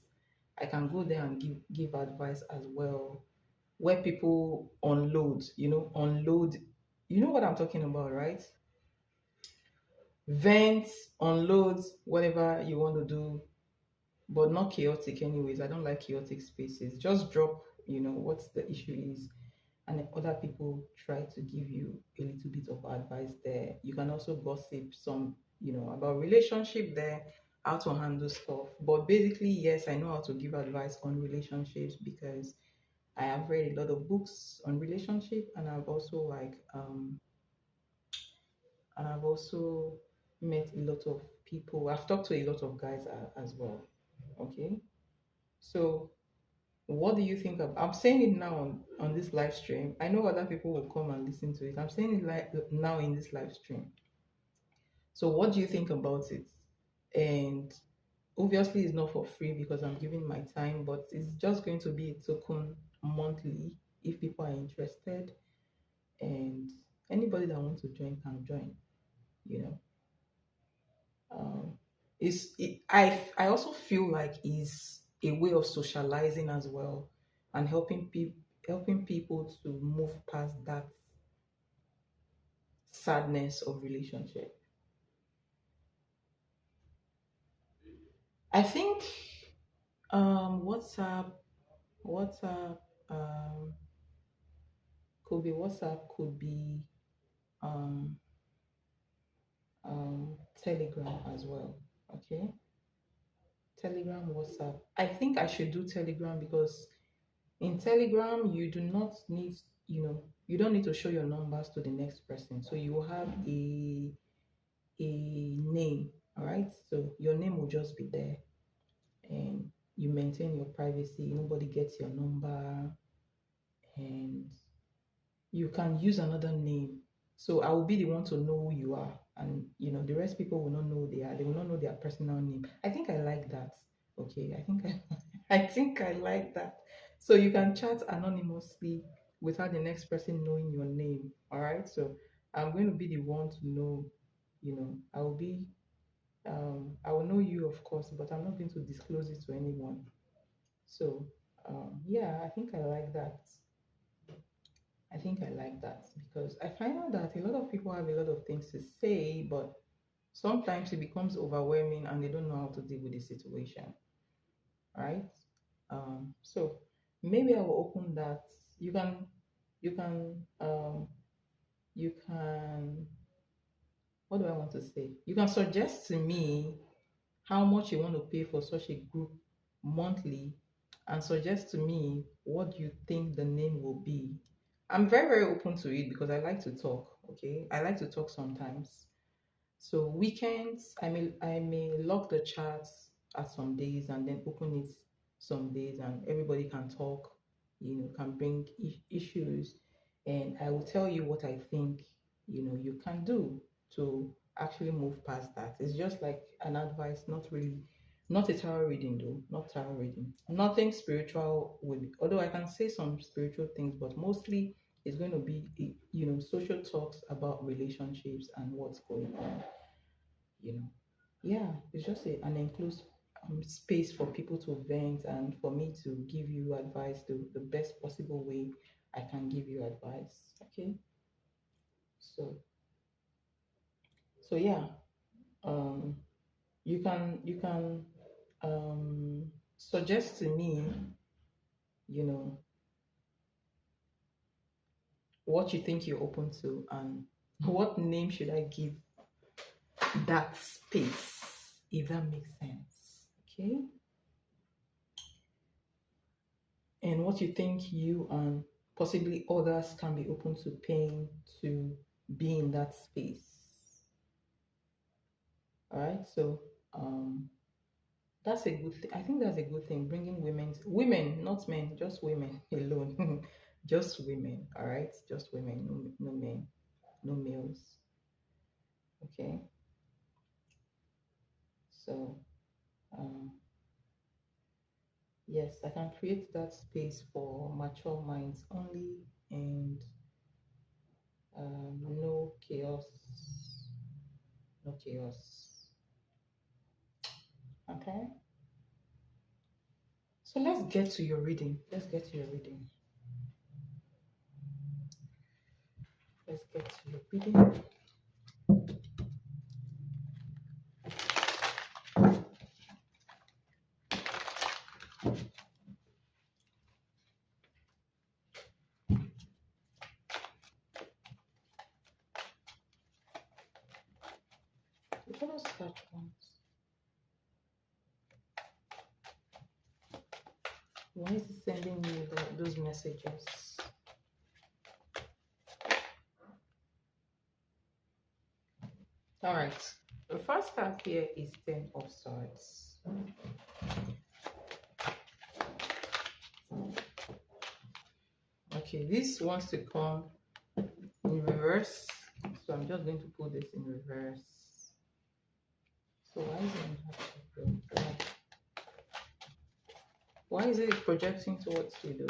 I can go there and give advice as well, where people unload, unload. You know what I'm talking about, right? Vent, unload, whatever you want to do, but not chaotic anyways. I don't like chaotic spaces. Just drop, what the issue is, and then other people try to give you a little bit of advice there. You can also gossip some, about relationship there, how to handle stuff. But basically, yes, I know how to give advice on relationships because I have read a lot of books on relationship, and I've also met a lot of people. I've talked to a lot of guys as well. Okay, so what do you think of? I'm saying it now on this live stream. I know other people will come and listen to it. I'm saying it like now in this live stream. So what do you think about it? And obviously it's not for free because I'm giving my time, but it's just going to be a token monthly if people are interested, and anybody that wants to join can join, you know. Um, I also feel like is a way of socializing as well, and helping people to move past that sadness of relationship. I think WhatsApp, WhatsApp um, could be WhatsApp, could be um, Telegram as well. Okay, Telegram, WhatsApp. I think I should do Telegram because in Telegram, you do not need, you don't need to show your numbers to the next person. So you will have a name, all right? So your name will just be there, and you maintain your privacy. Nobody gets your number, and you can use another name. So I will be the one to know who you are, and the rest people will not know who they are. They will not know their personal name. I think I like that. Okay, I think I I think I like that. So you can chat anonymously without the next person knowing your name. All right. So I'm going to be the one to know. I will know you, of course, but I'm not going to disclose it to anyone. So yeah, I think I like that. I think I like that because I find out that a lot of people have a lot of things to say, but sometimes it becomes overwhelming and they don't know how to deal with the situation, right? So maybe I will open that. You can, you can, you can. What do I want to say? You can suggest to me how much you want to pay for such a group monthly, and suggest to me what you think the name will be. I'm very, very open to it because I like to talk. Okay, I like to talk sometimes. So weekends, I may lock the chats at some days and then open it some days, and everybody can talk. Can bring issues, and I will tell you what I think. You can do to actually move past that. It's just like an advice, Not a tarot reading though, not tarot reading. Nothing spiritual with, although I can say some spiritual things, but mostly it's going to be, social talks about relationships and what's going on, you know. Yeah, it's just an enclosed space for people to vent and for me to give you advice the best possible way I can give you advice. Okay, so yeah, um, you can suggest to me, you know, what you think you're open to and what name should I give that space, if that makes sense. Okay, and what you think you and possibly others can be open to paying to be in that space. All right, so um, that's a good thing. I think that's a good thing. Bringing women, not men, just women alone, just women. All right, just women, no men, no males. Okay, so um, yes, I can create that space for mature minds only, and no chaos, no chaos. Okay. So let's get to your reading. Let's get to your reading. Let's get to your reading. Let us start once. Why is it sending me those messages? All right. The first card here is Ten of Swords. Okay, this wants to come in reverse. So I'm just going to put this in reverse. So why is it unhappy? Why is it projecting towards you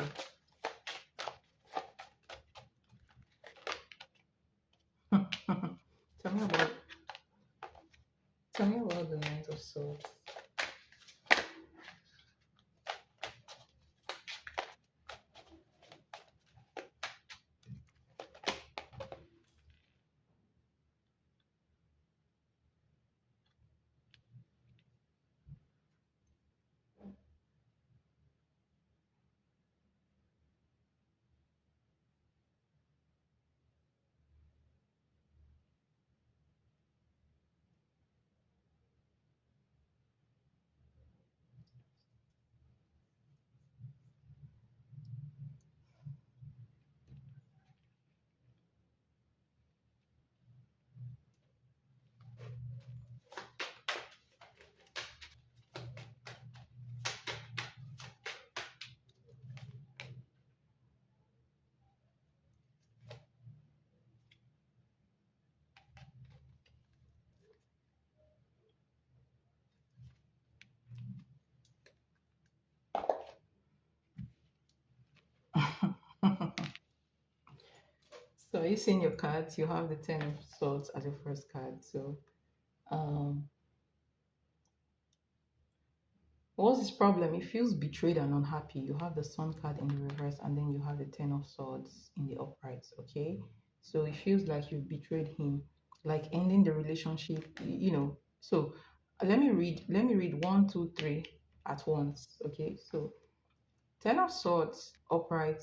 though? tell me about tell me about the Knight of Swords. So you see in your cards, you have the Ten of Swords as your first card. So um, what's his problem? He feels betrayed and unhappy. You have the Sun card in the reverse, and then you have the Ten of Swords in the upright. Okay, so he feels like you betrayed him, like ending the relationship. So let me read. Let me read one, two, three at once. Okay, so Ten of Swords upright,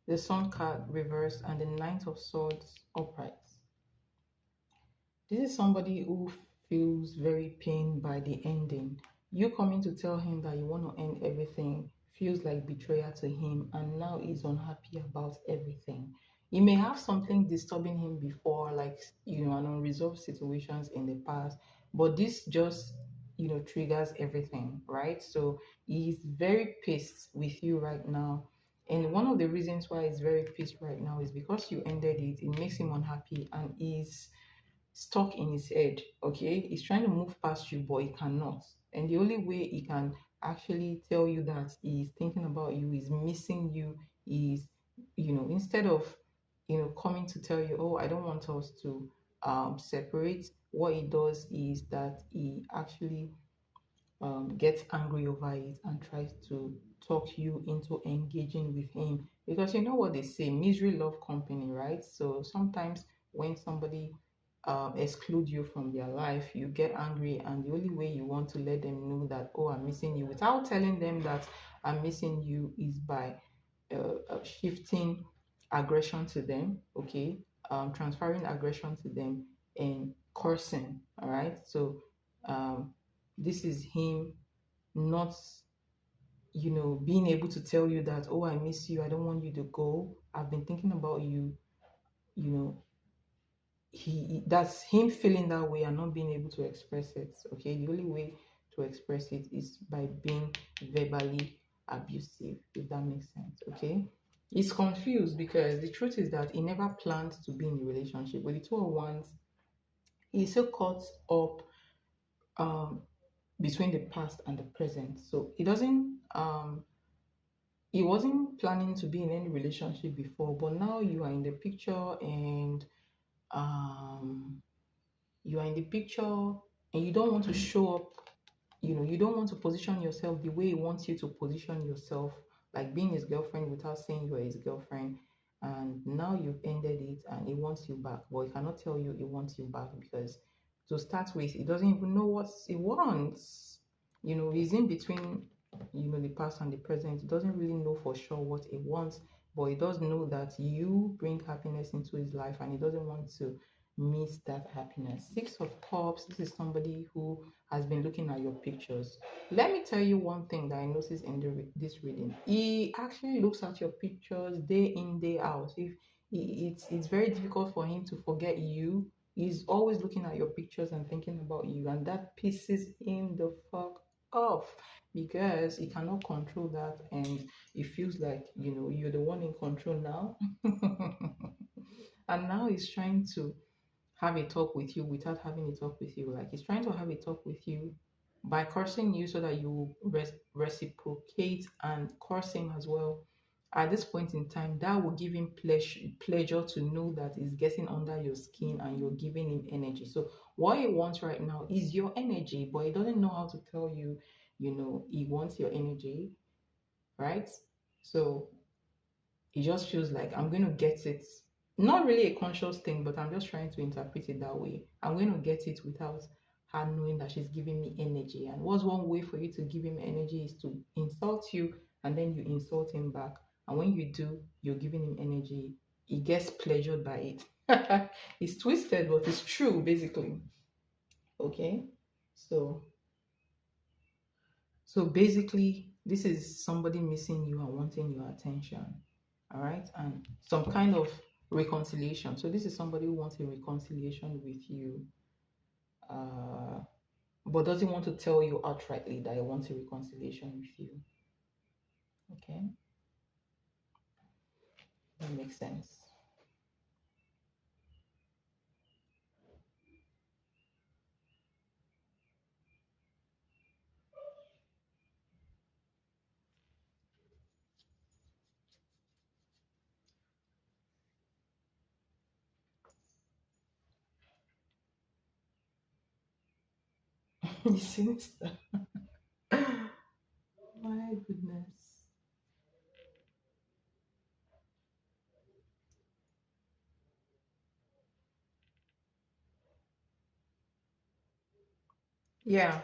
the Sun card reversed, and the Knight of Swords upright. This is somebody who feels very pained by the ending. You coming to tell him that you want to end everything feels like betrayal to him, and now he's unhappy about everything. He may have something disturbing him before, like an unresolved situations in the past, but this just triggers everything, right? So he's very pissed with you right now. And one of the reasons why he's very pissed right now is because you ended it. It makes him unhappy and he's stuck in his head. Okay, he's trying to move past you, but he cannot. And the only way he can actually tell you that he's thinking about you, is missing you, is, instead of, coming to tell you, oh, I don't want us to separate, what he does is that he actually gets angry over it and tries to talk you into engaging with him. Because you know what they say, misery love company, right? So sometimes when somebody exclude you from their life, you get angry, and the only way you want to let them know that, oh, I'm missing you, without telling them that I'm missing you, is by shifting aggression to them, okay, transferring aggression to them, and cursing. All right, so um, this is him not, being able to tell you that, oh, I miss you, I don't want you to go, I've been thinking about you. you know that's him feeling that way and not being able to express it. Okay, the only way to express it is by being verbally abusive, if that makes sense. Okay, he's confused because the truth is that he never planned to be in a relationship with the two of wands. He's so caught up um between the past and the present, so he wasn't planning to be in any relationship before, but now you are in the picture, and um you are in the picture, and you don't want to show up, you don't want to position yourself the way he wants you to position yourself, like being his girlfriend without saying you are his girlfriend. And now you've ended it, and he wants you back, but he cannot tell you he wants you back because, to start with, he doesn't even know what he wants. He's in between, the past and the present. He doesn't really know for sure what he wants, but he does know that you bring happiness into his life, and he doesn't want to miss that happiness. Six of Cups, this is somebody who has been looking at your pictures. Let me tell you one thing that I noticed in this reading. He actually looks at your pictures day in, day out. If it's very difficult for him to forget you. He's always looking at your pictures and thinking about you, and that pisses him the fuck off because he cannot control that, and it feels like, you're the one in control now. And now he's trying to have a talk with you without having a talk with you. Like, he's trying to have a talk with you by cursing you so that you reciprocate and curse him as well. At this point in time, that will give him pleasure to know that he's getting under your skin and you're giving him energy. So what he wants right now is your energy, but he doesn't know how to tell you, he wants your energy, right? So it just feels like, I'm going to get it. Not really a conscious thing, but I'm just trying to interpret it that way. I'm going to get it without her knowing that she's giving me energy. And what's one way for you to give him energy is to insult you, and then you insult him back. And when you do, you're giving him energy. He gets pleasured by it. It's twisted, but it's true, basically. Okay? So so basically, this is somebody missing you and wanting your attention. All right. And some kind of reconciliation. So this is somebody who wants a reconciliation with you, uh, but doesn't want to tell you outrightly that he wants a reconciliation with you. Okay. That makes sense. It's sinister. My goodness. Yeah.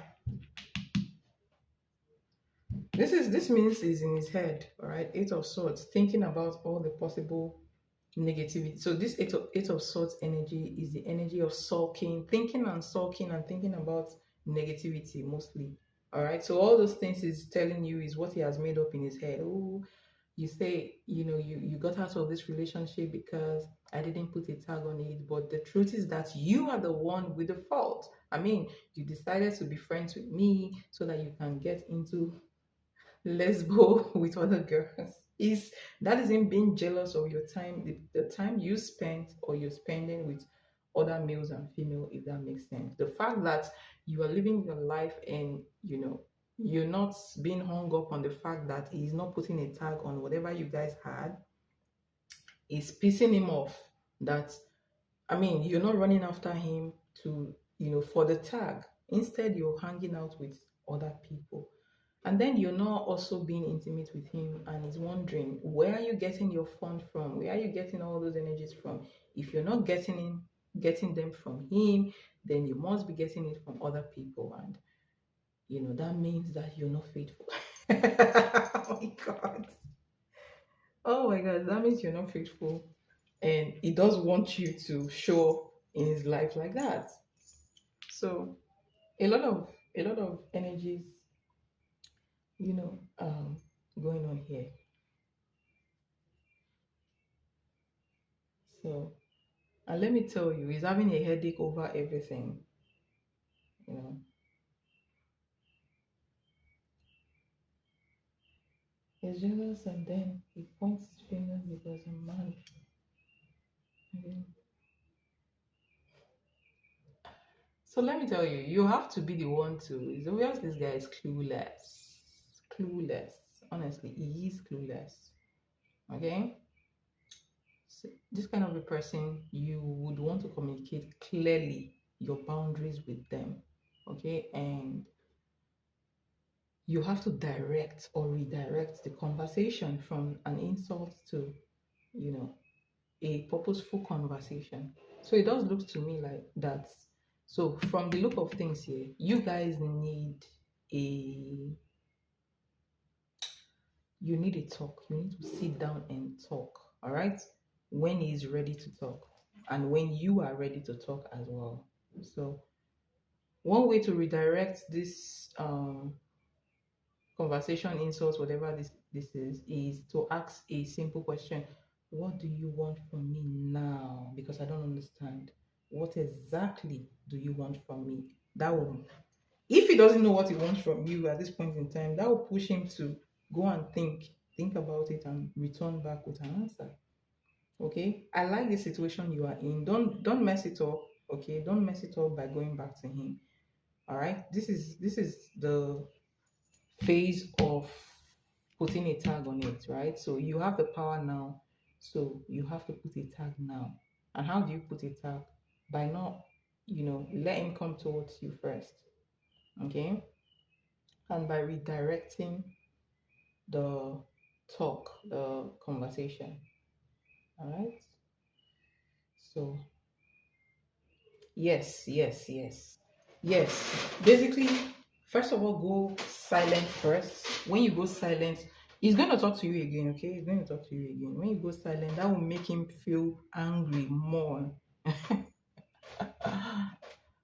This means he's in his head, all right? Eight of Swords, thinking about all the possible negativity. So this eight of swords energy is the energy of sulking and thinking about negativity mostly. All right. So all those things he's telling you is what he has made up in his head. Oh, you say, you got out of this relationship because I didn't put a tag on it. But the truth is that you are the one with the fault. I mean, you decided to be friends with me so that you can get into lesbo with other girls. Is that is him being jealous of your time, the time you spent or you're spending with other males and female, if that makes sense. The fact that you are living your life and you're not being hung up on the fact that he's not putting a tag on whatever you guys had is pissing him off. That, I mean, you're not running after him to, for the tag. Instead, you're hanging out with other people. And then you're not also being intimate with him, and he's wondering, where are you getting your fun from? Where are you getting all those energies from? If you're not getting them from him, then you must be getting it from other people. And that means that you're not faithful. Oh my god. Oh my god, that means you're not faithful. And he does want you to show in his life like that. So a lot of energies, going on here. So, and let me tell you, he's having a headache over everything. You know, he's jealous, and then he points his finger because I'm mad. Okay. So let me tell you, you have to be the one to. It's obvious this guy is clueless. Clueless. Honestly, he is clueless. Okay. So this kind of a person, you would want to communicate clearly your boundaries with them. Okay, and you have to direct or redirect the conversation from an insult to, you know, a purposeful conversation. So it does look to me like that. So from the look of things here, you guys a need a talk. You need to sit down and talk. All right. When he's ready to talk, and when you are ready to talk as well. So one way to redirect this conversation, insults, whatever this is to ask a simple question. What do you want from me now? Because I don't understand. What exactly do you want from me? That will, if he doesn't know what he wants from you at this point in time, that will push him to go and think about it and return back with an answer. Okay, I like the situation you are in. Don't mess it up. Okay, don't mess it up by going back to him. All right, this is the phase of putting a tag on it, right? So you have the power now, so you have to put a tag now. And how do you put a tag? By not, let him come towards you first, okay? And by redirecting the talk, the conversation, all right? So yes, yes, yes, yes. Basically, first of all, go silent first. When you go silent, he's going to talk to you again, okay? He's going to talk to you again. When you go silent, that will make him feel angry more.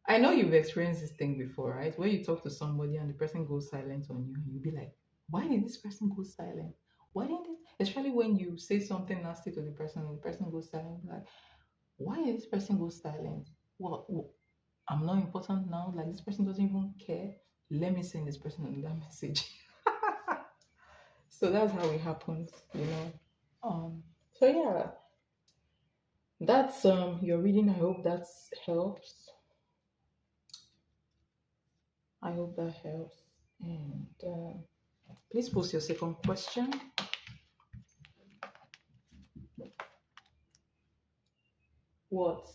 I know you've experienced this thing before, right? Where you talk to somebody and the person goes silent on you, and you'll be like, why did this person go silent? Why didn't it? Especially when you say something nasty to the person and the person goes silent, like, why did this person go silent? What? I'm not important now. Like, this person doesn't even care. Let me send this person another message. So that's how it happens, you know. So yeah, that's your reading. I hope that helps. I hope that helps. And please post your second question. What?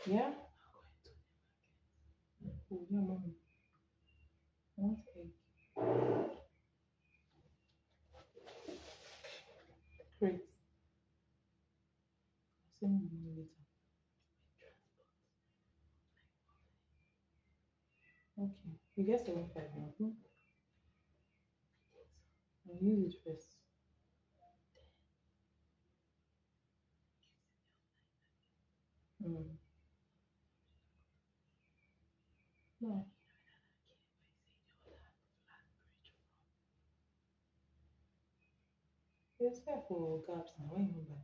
Yeah? Oh, yeah, mom. What egg? Great. Send me later. Okay. You get 75 now. I'll use it first. Mm. No. It's there for gaps now. Why you buy?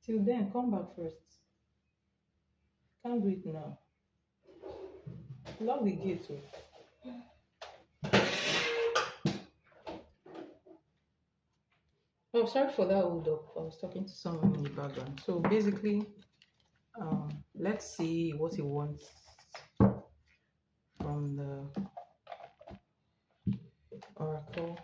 Till then, come back first. Can't do it now. Lock the gate. Oh. Oh, sorry for that hold up. I was talking to someone in the background. So basically, let's see what he wants from the oracle.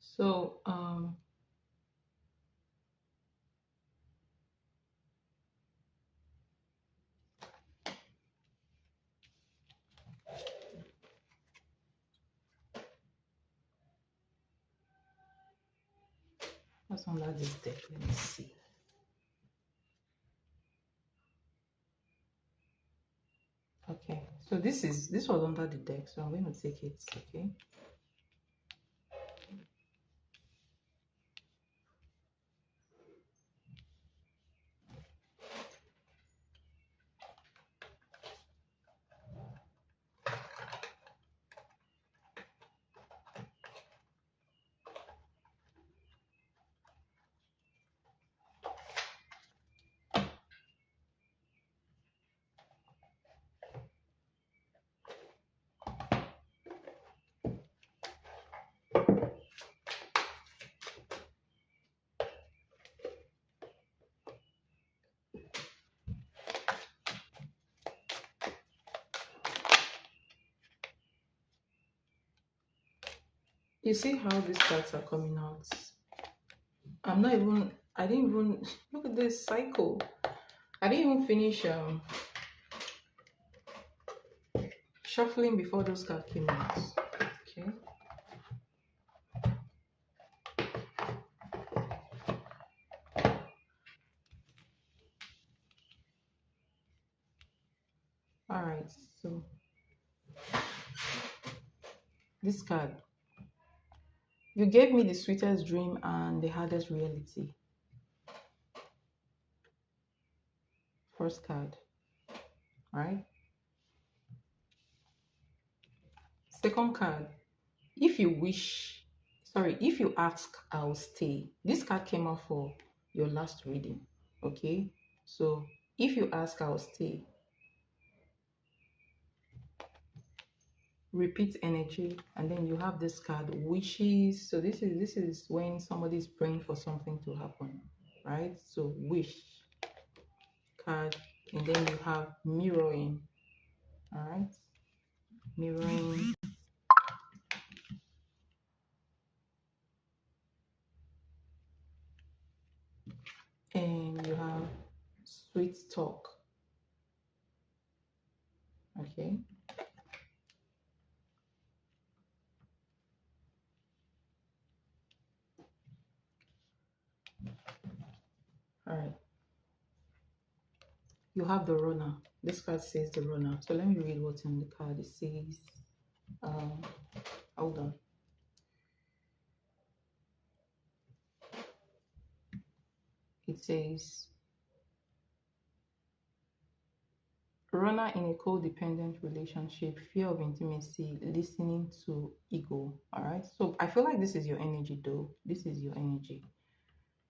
So what's under this deck? Let me see. Okay, so this was under the deck, so I'm going to take it. Okay. You see how these cards are coming out? I didn't even, look at this cycle. I didn't even finish shuffling before those cards came out. Okay. All right. So this card, you gave me the sweetest dream and the hardest reality. First card. All right. Second card, if you wish, sorry, if you ask, I'll stay. This card came out for your last reading. Okay. So if you ask, I'll stay. Repeat energy, and then you have this card, wishes. So this is when somebody is praying for something to happen, right? So wish card, and then you have mirroring. All right, mirroring. And you have sweet talk. Okay. All right. You have the runner. This card says the runner. So let me read what's on the card. It says, um, hold on. It says, runner in a codependent relationship, fear of intimacy, listening to ego. All right. So I feel like this is your energy, though. This is your energy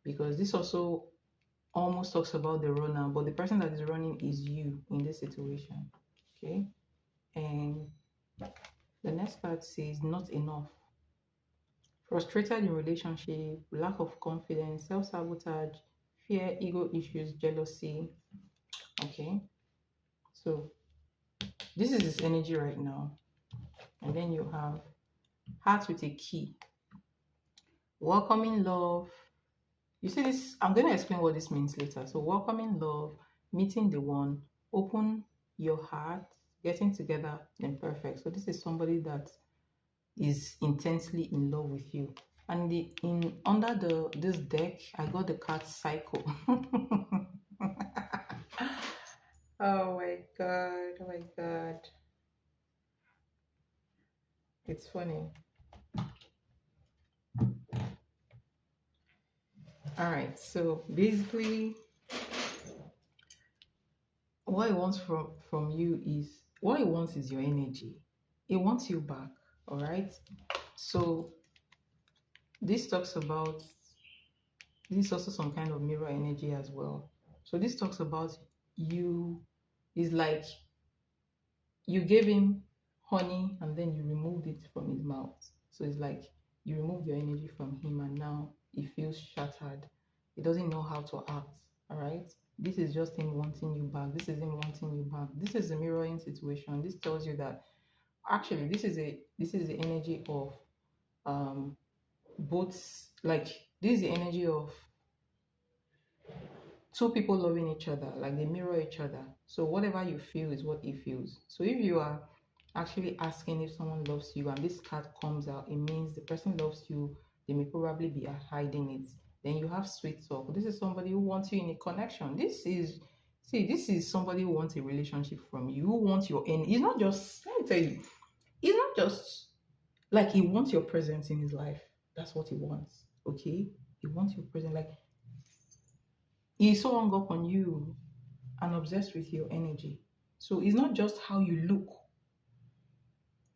because this also almost talks about the runner, but the person that is running is you in this situation. Okay. And the next card says, not enough. Frustrated in relationship, lack of confidence, self-sabotage, fear, ego issues, jealousy. Okay, so this is his energy right now. And then you have heart with a key, welcoming love. You see this, I'm going to explain what this means later. So welcoming love, meeting the one, open your heart, getting together, then perfect. So this is somebody that is intensely in love with you. And the in under the this deck, I got the card cycle. Oh my god, oh my god. It's funny. All right, so basically what it wants from you is what it wants is your energy. It wants you back. All right. So this talks about this is also some kind of mirror energy as well. So this talks about you is like you gave him honey and then you removed it from his mouth. So it's like you removed your energy from him and now he feels shattered. He doesn't know how to act. All right. This is just him wanting you back. This is him wanting you back. This is a mirroring situation. This tells you that actually this is the energy of um both, like this is the energy of two people loving each other, like they mirror each other. So whatever you feel is what he feels. So if you are actually asking if someone loves you and this card comes out, it means the person loves you. They may probably be hiding it. Then you have sweet talk. This is somebody who wants you in a connection. This is somebody who wants a relationship from you, who wants your end. It's not just, let me tell you, it's not just like he wants your presence in his life. That's what he wants. Okay? He wants your presence. Like he's so hung up on you and obsessed with your energy. So it's not just how you look.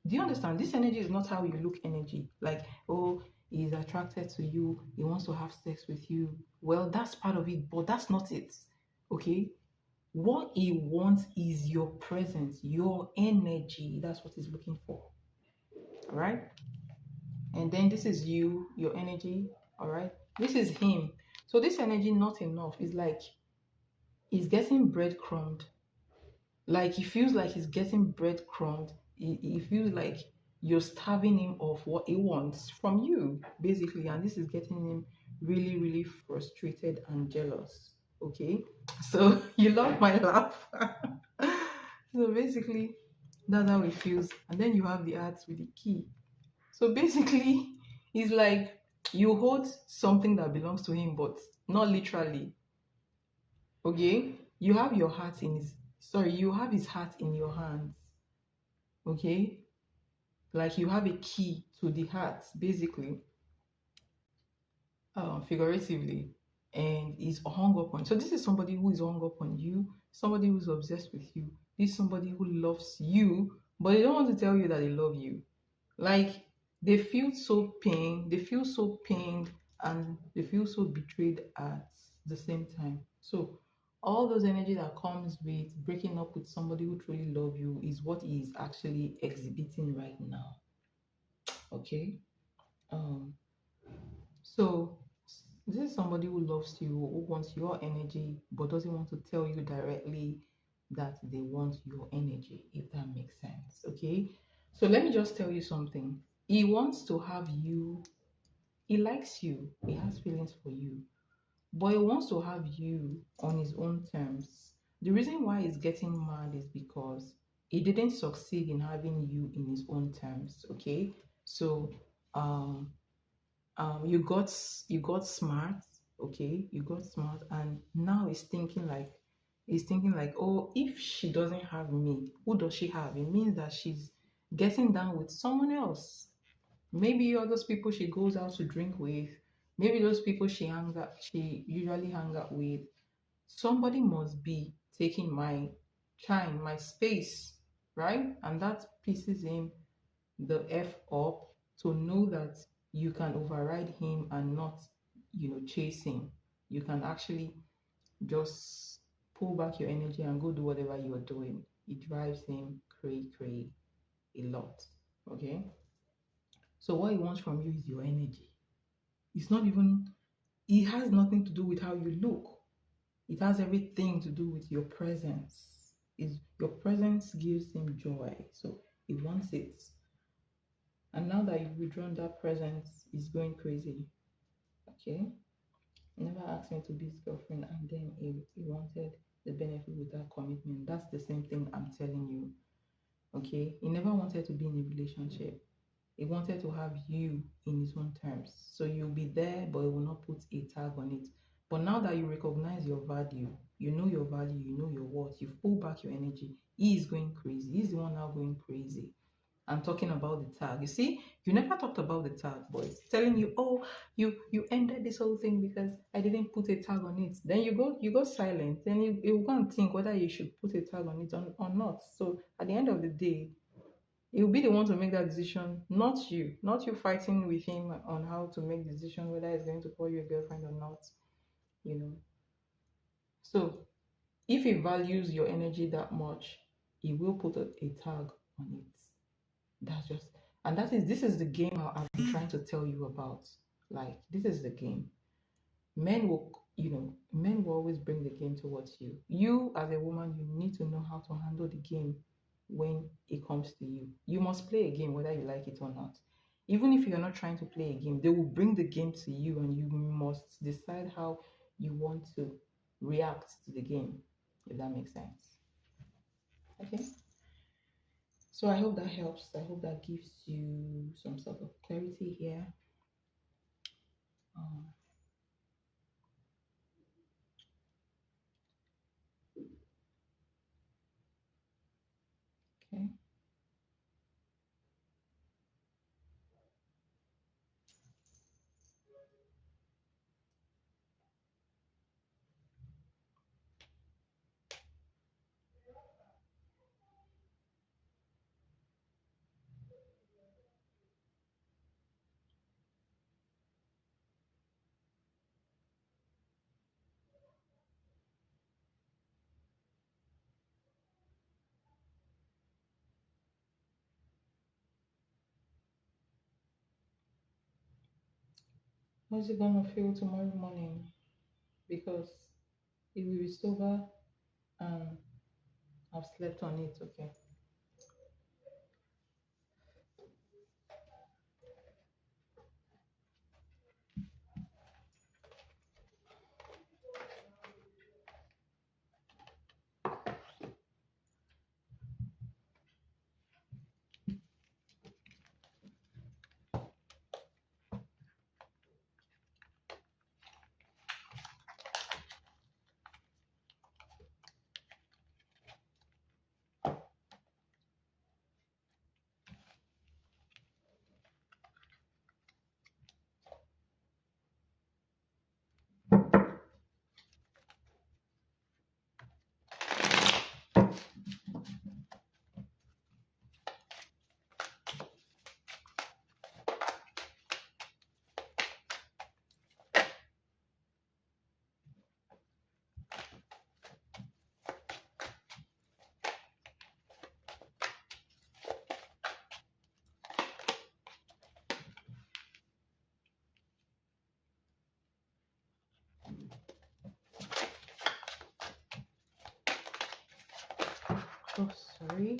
Do you understand? This energy is not how you look energy. Like, oh, he's attracted to you, he wants to have sex with you. Well, that's part of it, but that's not it. Okay? What he wants is your presence, your energy. That's what he's looking for. All right? And then this is you, your energy. All right? This is him. So this energy, not enough. It's like he's getting breadcrumbed. Like he feels like he's getting breadcrumbed. He feels like you're starving him of what he wants from you, basically. And this is getting him really, really frustrated and jealous. Okay. So you love my laugh. So basically, that's how it feels. And then you have the arts with the key. So basically, it's like you hold something that belongs to him, but not literally. Okay? You have your heart in his sorry, you have his heart in your hands. Okay? Like you have a key to the heart, basically, figuratively, and is hung up on. So this is somebody who is hung up on you, somebody who's obsessed with you. This is somebody who loves you, but they don't want to tell you that they love you. Like they feel so pained and they feel so betrayed at the same time. So all those energy that comes with breaking up with somebody who truly love you is what he is actually exhibiting right now. Okay. um so this is somebody who loves you, who wants your energy, but doesn't want to tell you directly that they want your energy, if that makes sense. Okay. So let me just tell you something. He wants to have you, he likes you, he has feelings for you, but he wants to have you on his own terms. The reason why he's getting mad is because he didn't succeed in having you in his own terms. Okay. So um you got smart. Okay, you got smart, and now he's thinking like, oh, if she doesn't have me, who does she have? It means that she's getting down with someone else. Maybe all those people she goes out to drink with, maybe those people she usually hang out with. Somebody must be taking my time, my space, right? And that pisses him the F up, to know that you can override him and not, chase him. You can actually just pull back your energy and go do whatever you're doing. It drives him cray cray a lot. Okay. So what he wants from you is your energy. It's not even, it has nothing to do with how you look. It has everything to do with your presence. Is your presence gives him joy. So he wants it. And now that you've withdrawn that presence, he's going crazy. Okay? He never asked me to be his girlfriend and then he wanted the benefit without commitment. That's the same thing I'm telling you. Okay? He never wanted to be in a relationship. He wanted to have you in his own terms. So you'll be there, but he will not put a tag on it. But now that you recognize your value, you know your value, you know your worth, you pull back your energy, he is going crazy. He's the one now going crazy. I'm talking about the tag. You see, you never talked about the tag, but it's telling you, oh, you ended this whole thing because I didn't put a tag on it. Then you go silent. Then you go and think whether you should put a tag on it or not. So at the end of the day, he'll be the one to make that decision, not you. Not you fighting with him on how to make the decision whether he's going to call you a girlfriend or not. You know. So if he values your energy that much, he will put a tag on it. That's just, and this is the game I've been trying to tell you about. Like, this is the game. Men will always bring the game towards you. You, as a woman, you need to know how to handle the game when it comes to you. You must play a game whether you like it or not. Even if you're not trying to play a game, they will bring the game to you and you must decide how you want to react to the game, if that makes sense. Okay? So I hope that helps. I hope that gives you some sort of clarity here. Um, okay. How's it gonna feel tomorrow morning? Because it will be sober and I've slept on it, okay? Oh, sorry.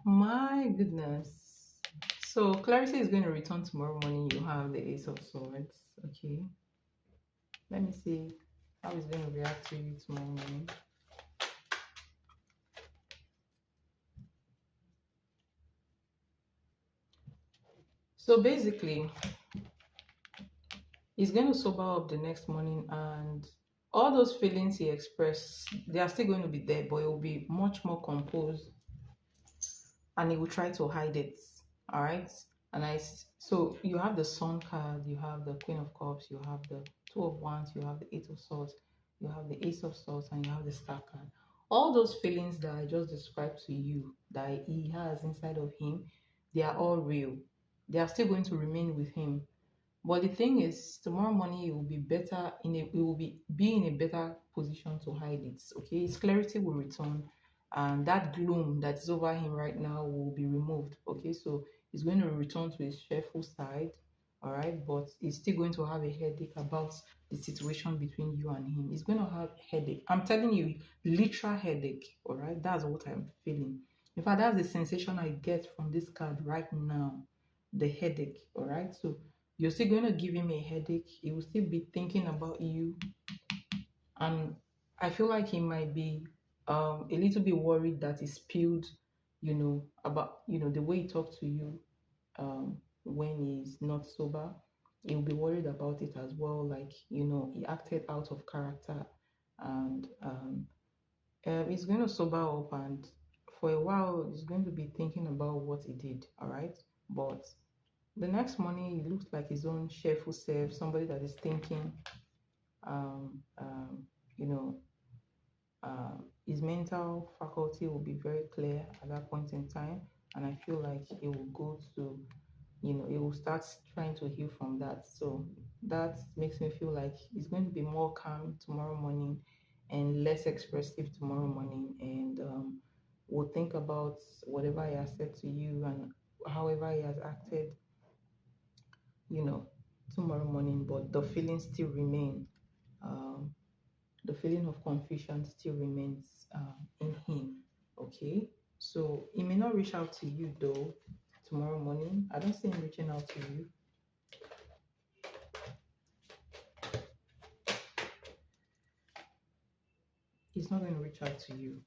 My goodness. So clarity is going to return tomorrow morning. You have the Ace of Swords. Okay. Let me see how he's going to react to you tomorrow morning. So basically, he's going to sober up the next morning and all those feelings he expressed, they are still going to be there, but it will be much more composed and he will try to hide it. All right. And so you have the Sun card, you have the Queen of Cups, you have the Two of Wands, you have the Eight of Swords, you have the Ace of Swords, and you have the Star card. All those feelings that I just described to you that he has inside of him, they are all real. They are still going to remain with him. But the thing is, tomorrow morning it will be better it will be in a better position to hide it. Okay, his clarity will return, and that gloom that is over him right now will be removed. Okay, so he's going to return to his cheerful side. All right, but he's still going to have a headache about the situation between you and him. He's going to have headache. I'm telling you, literal headache. All right, that's what I'm feeling. In fact, that's the sensation I get from this card right now. The headache. All right, so you're still going to give him a headache. He will still be thinking about you. And I feel like he might be a little bit worried that he spilled, about, the way he talked to you when he's not sober. He'll be worried about it as well. Like, he acted out of character, and he's going to sober up. And for a while, he's going to be thinking about what he did. All right. But the next morning, he looks like his own cheerful self, somebody that is thinking, um, um, you know, his mental faculty will be very clear at that point in time. And I feel like it will go to, it will start trying to heal from that. So that makes me feel like he's going to be more calm tomorrow morning and less expressive tomorrow morning. And will think about whatever he has said to you and however he has acted, you know, tomorrow morning, but the feelings still remain. Um, the feeling of confusion still remains in him. Okay, so he may not reach out to you though tomorrow morning. I don't see him reaching out to you. He's not going to reach out to you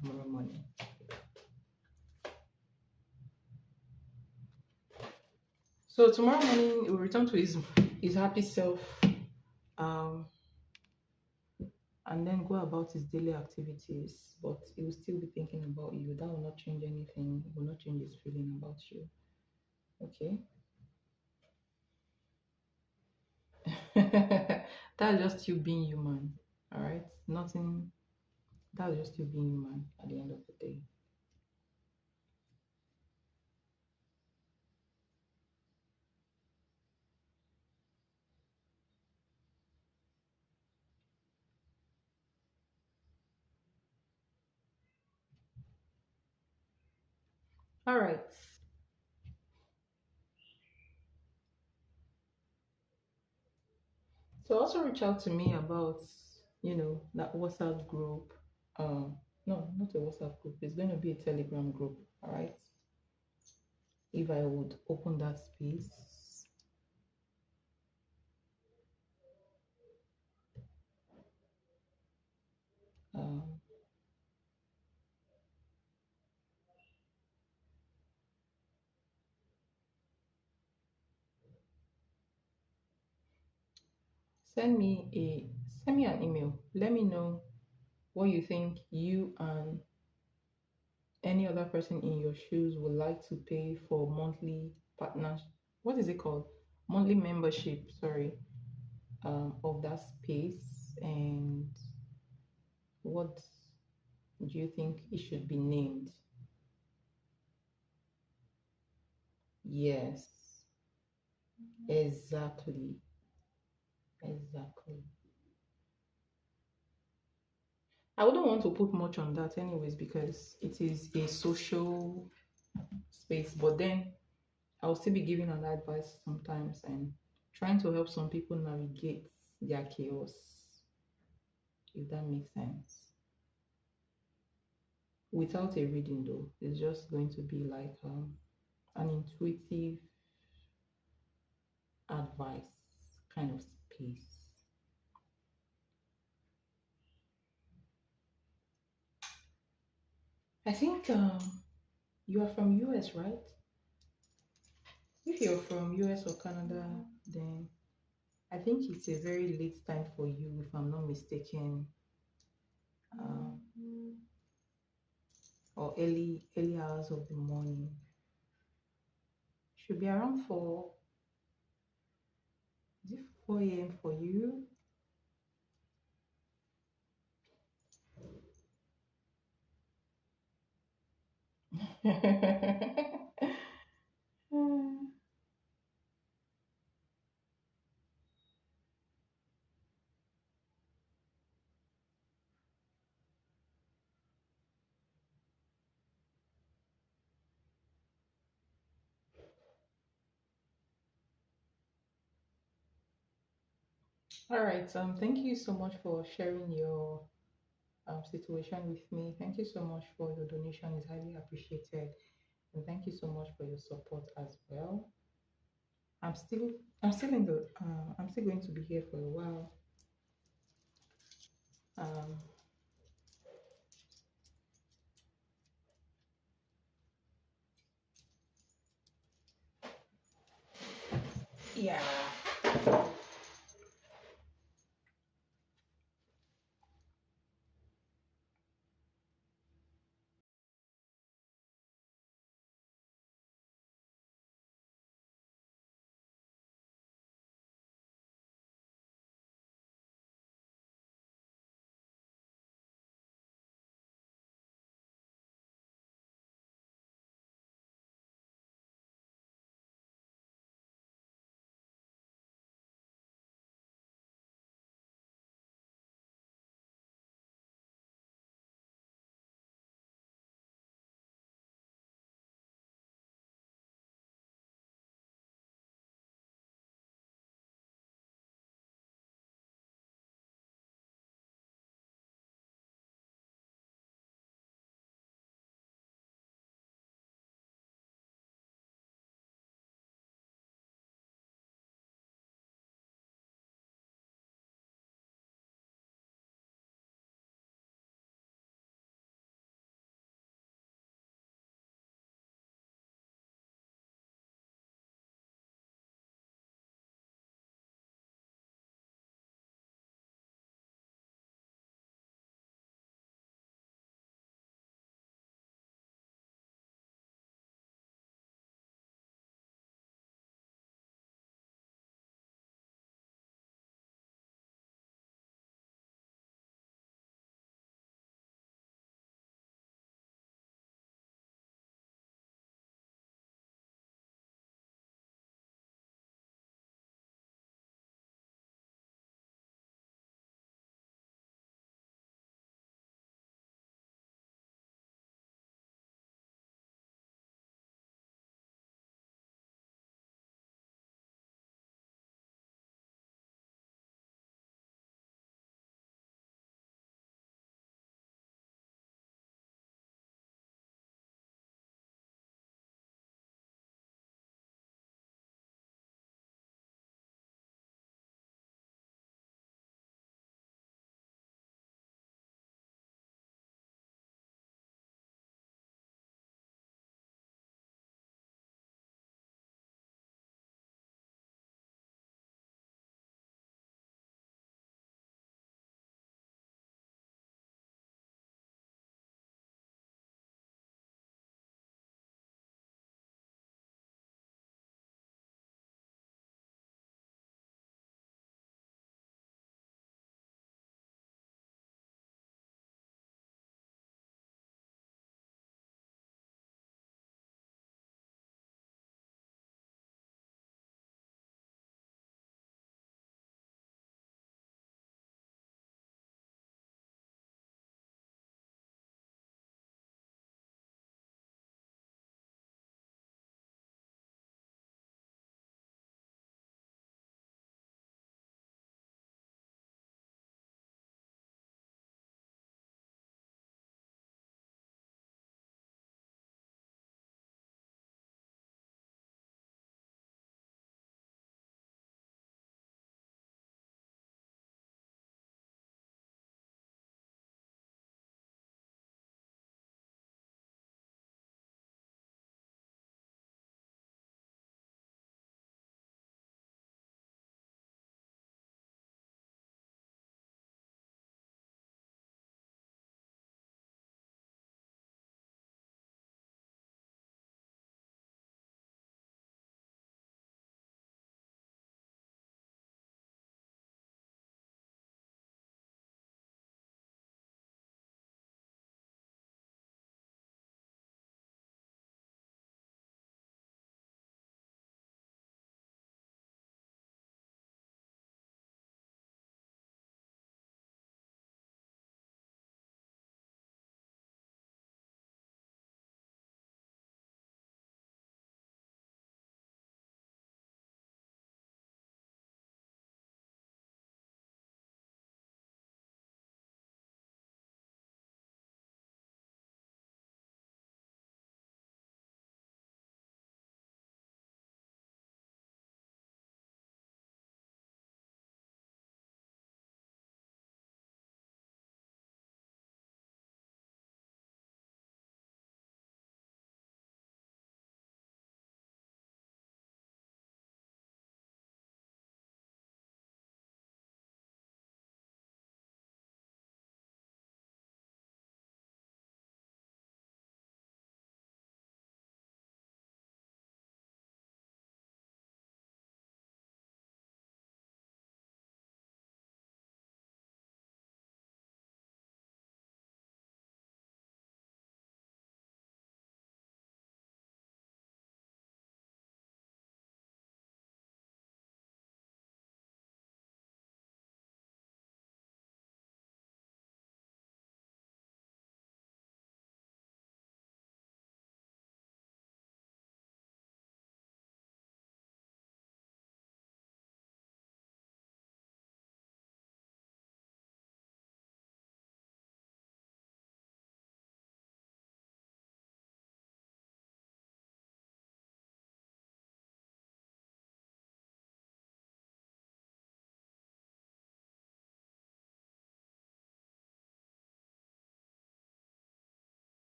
tomorrow morning. So tomorrow morning he will return to his happy self. Um, and then go about his daily activities, but he will still be thinking about you. That will not change anything. It will not change his feeling about you. Okay. That's just you being human. All right. Nothing. That's just you being human at the end of the day. All right. So also reach out to me about, that WhatsApp group. No, not a WhatsApp group. It's going to be a Telegram group. All right. If I would open that space. Um, send me an email. Let me know what you think you and any other person in your shoes would like to pay for monthly partners. What is it called? Monthly membership, sorry, of that space. And what do you think it should be named? Yes, exactly. Exactly. I wouldn't want to put much on that anyways because it is a social space, but then I'll still be giving an advice sometimes and trying to help some people navigate their chaos, if that makes sense. Without a reading, though, it's just going to be like an intuitive advice kind of space. I think you are from US, right? If you're from US or Canada, then I think it's a very late time for you, if I'm not mistaken, um, or early hours of the morning. Should be around 4. Is it 4 a.m. for you? All right. Thank you so much for sharing your situation with me. Thank you so much for your donation. It's highly appreciated. And thank you so much for your support as well. I'm still I'm still going to be here for a while. Um,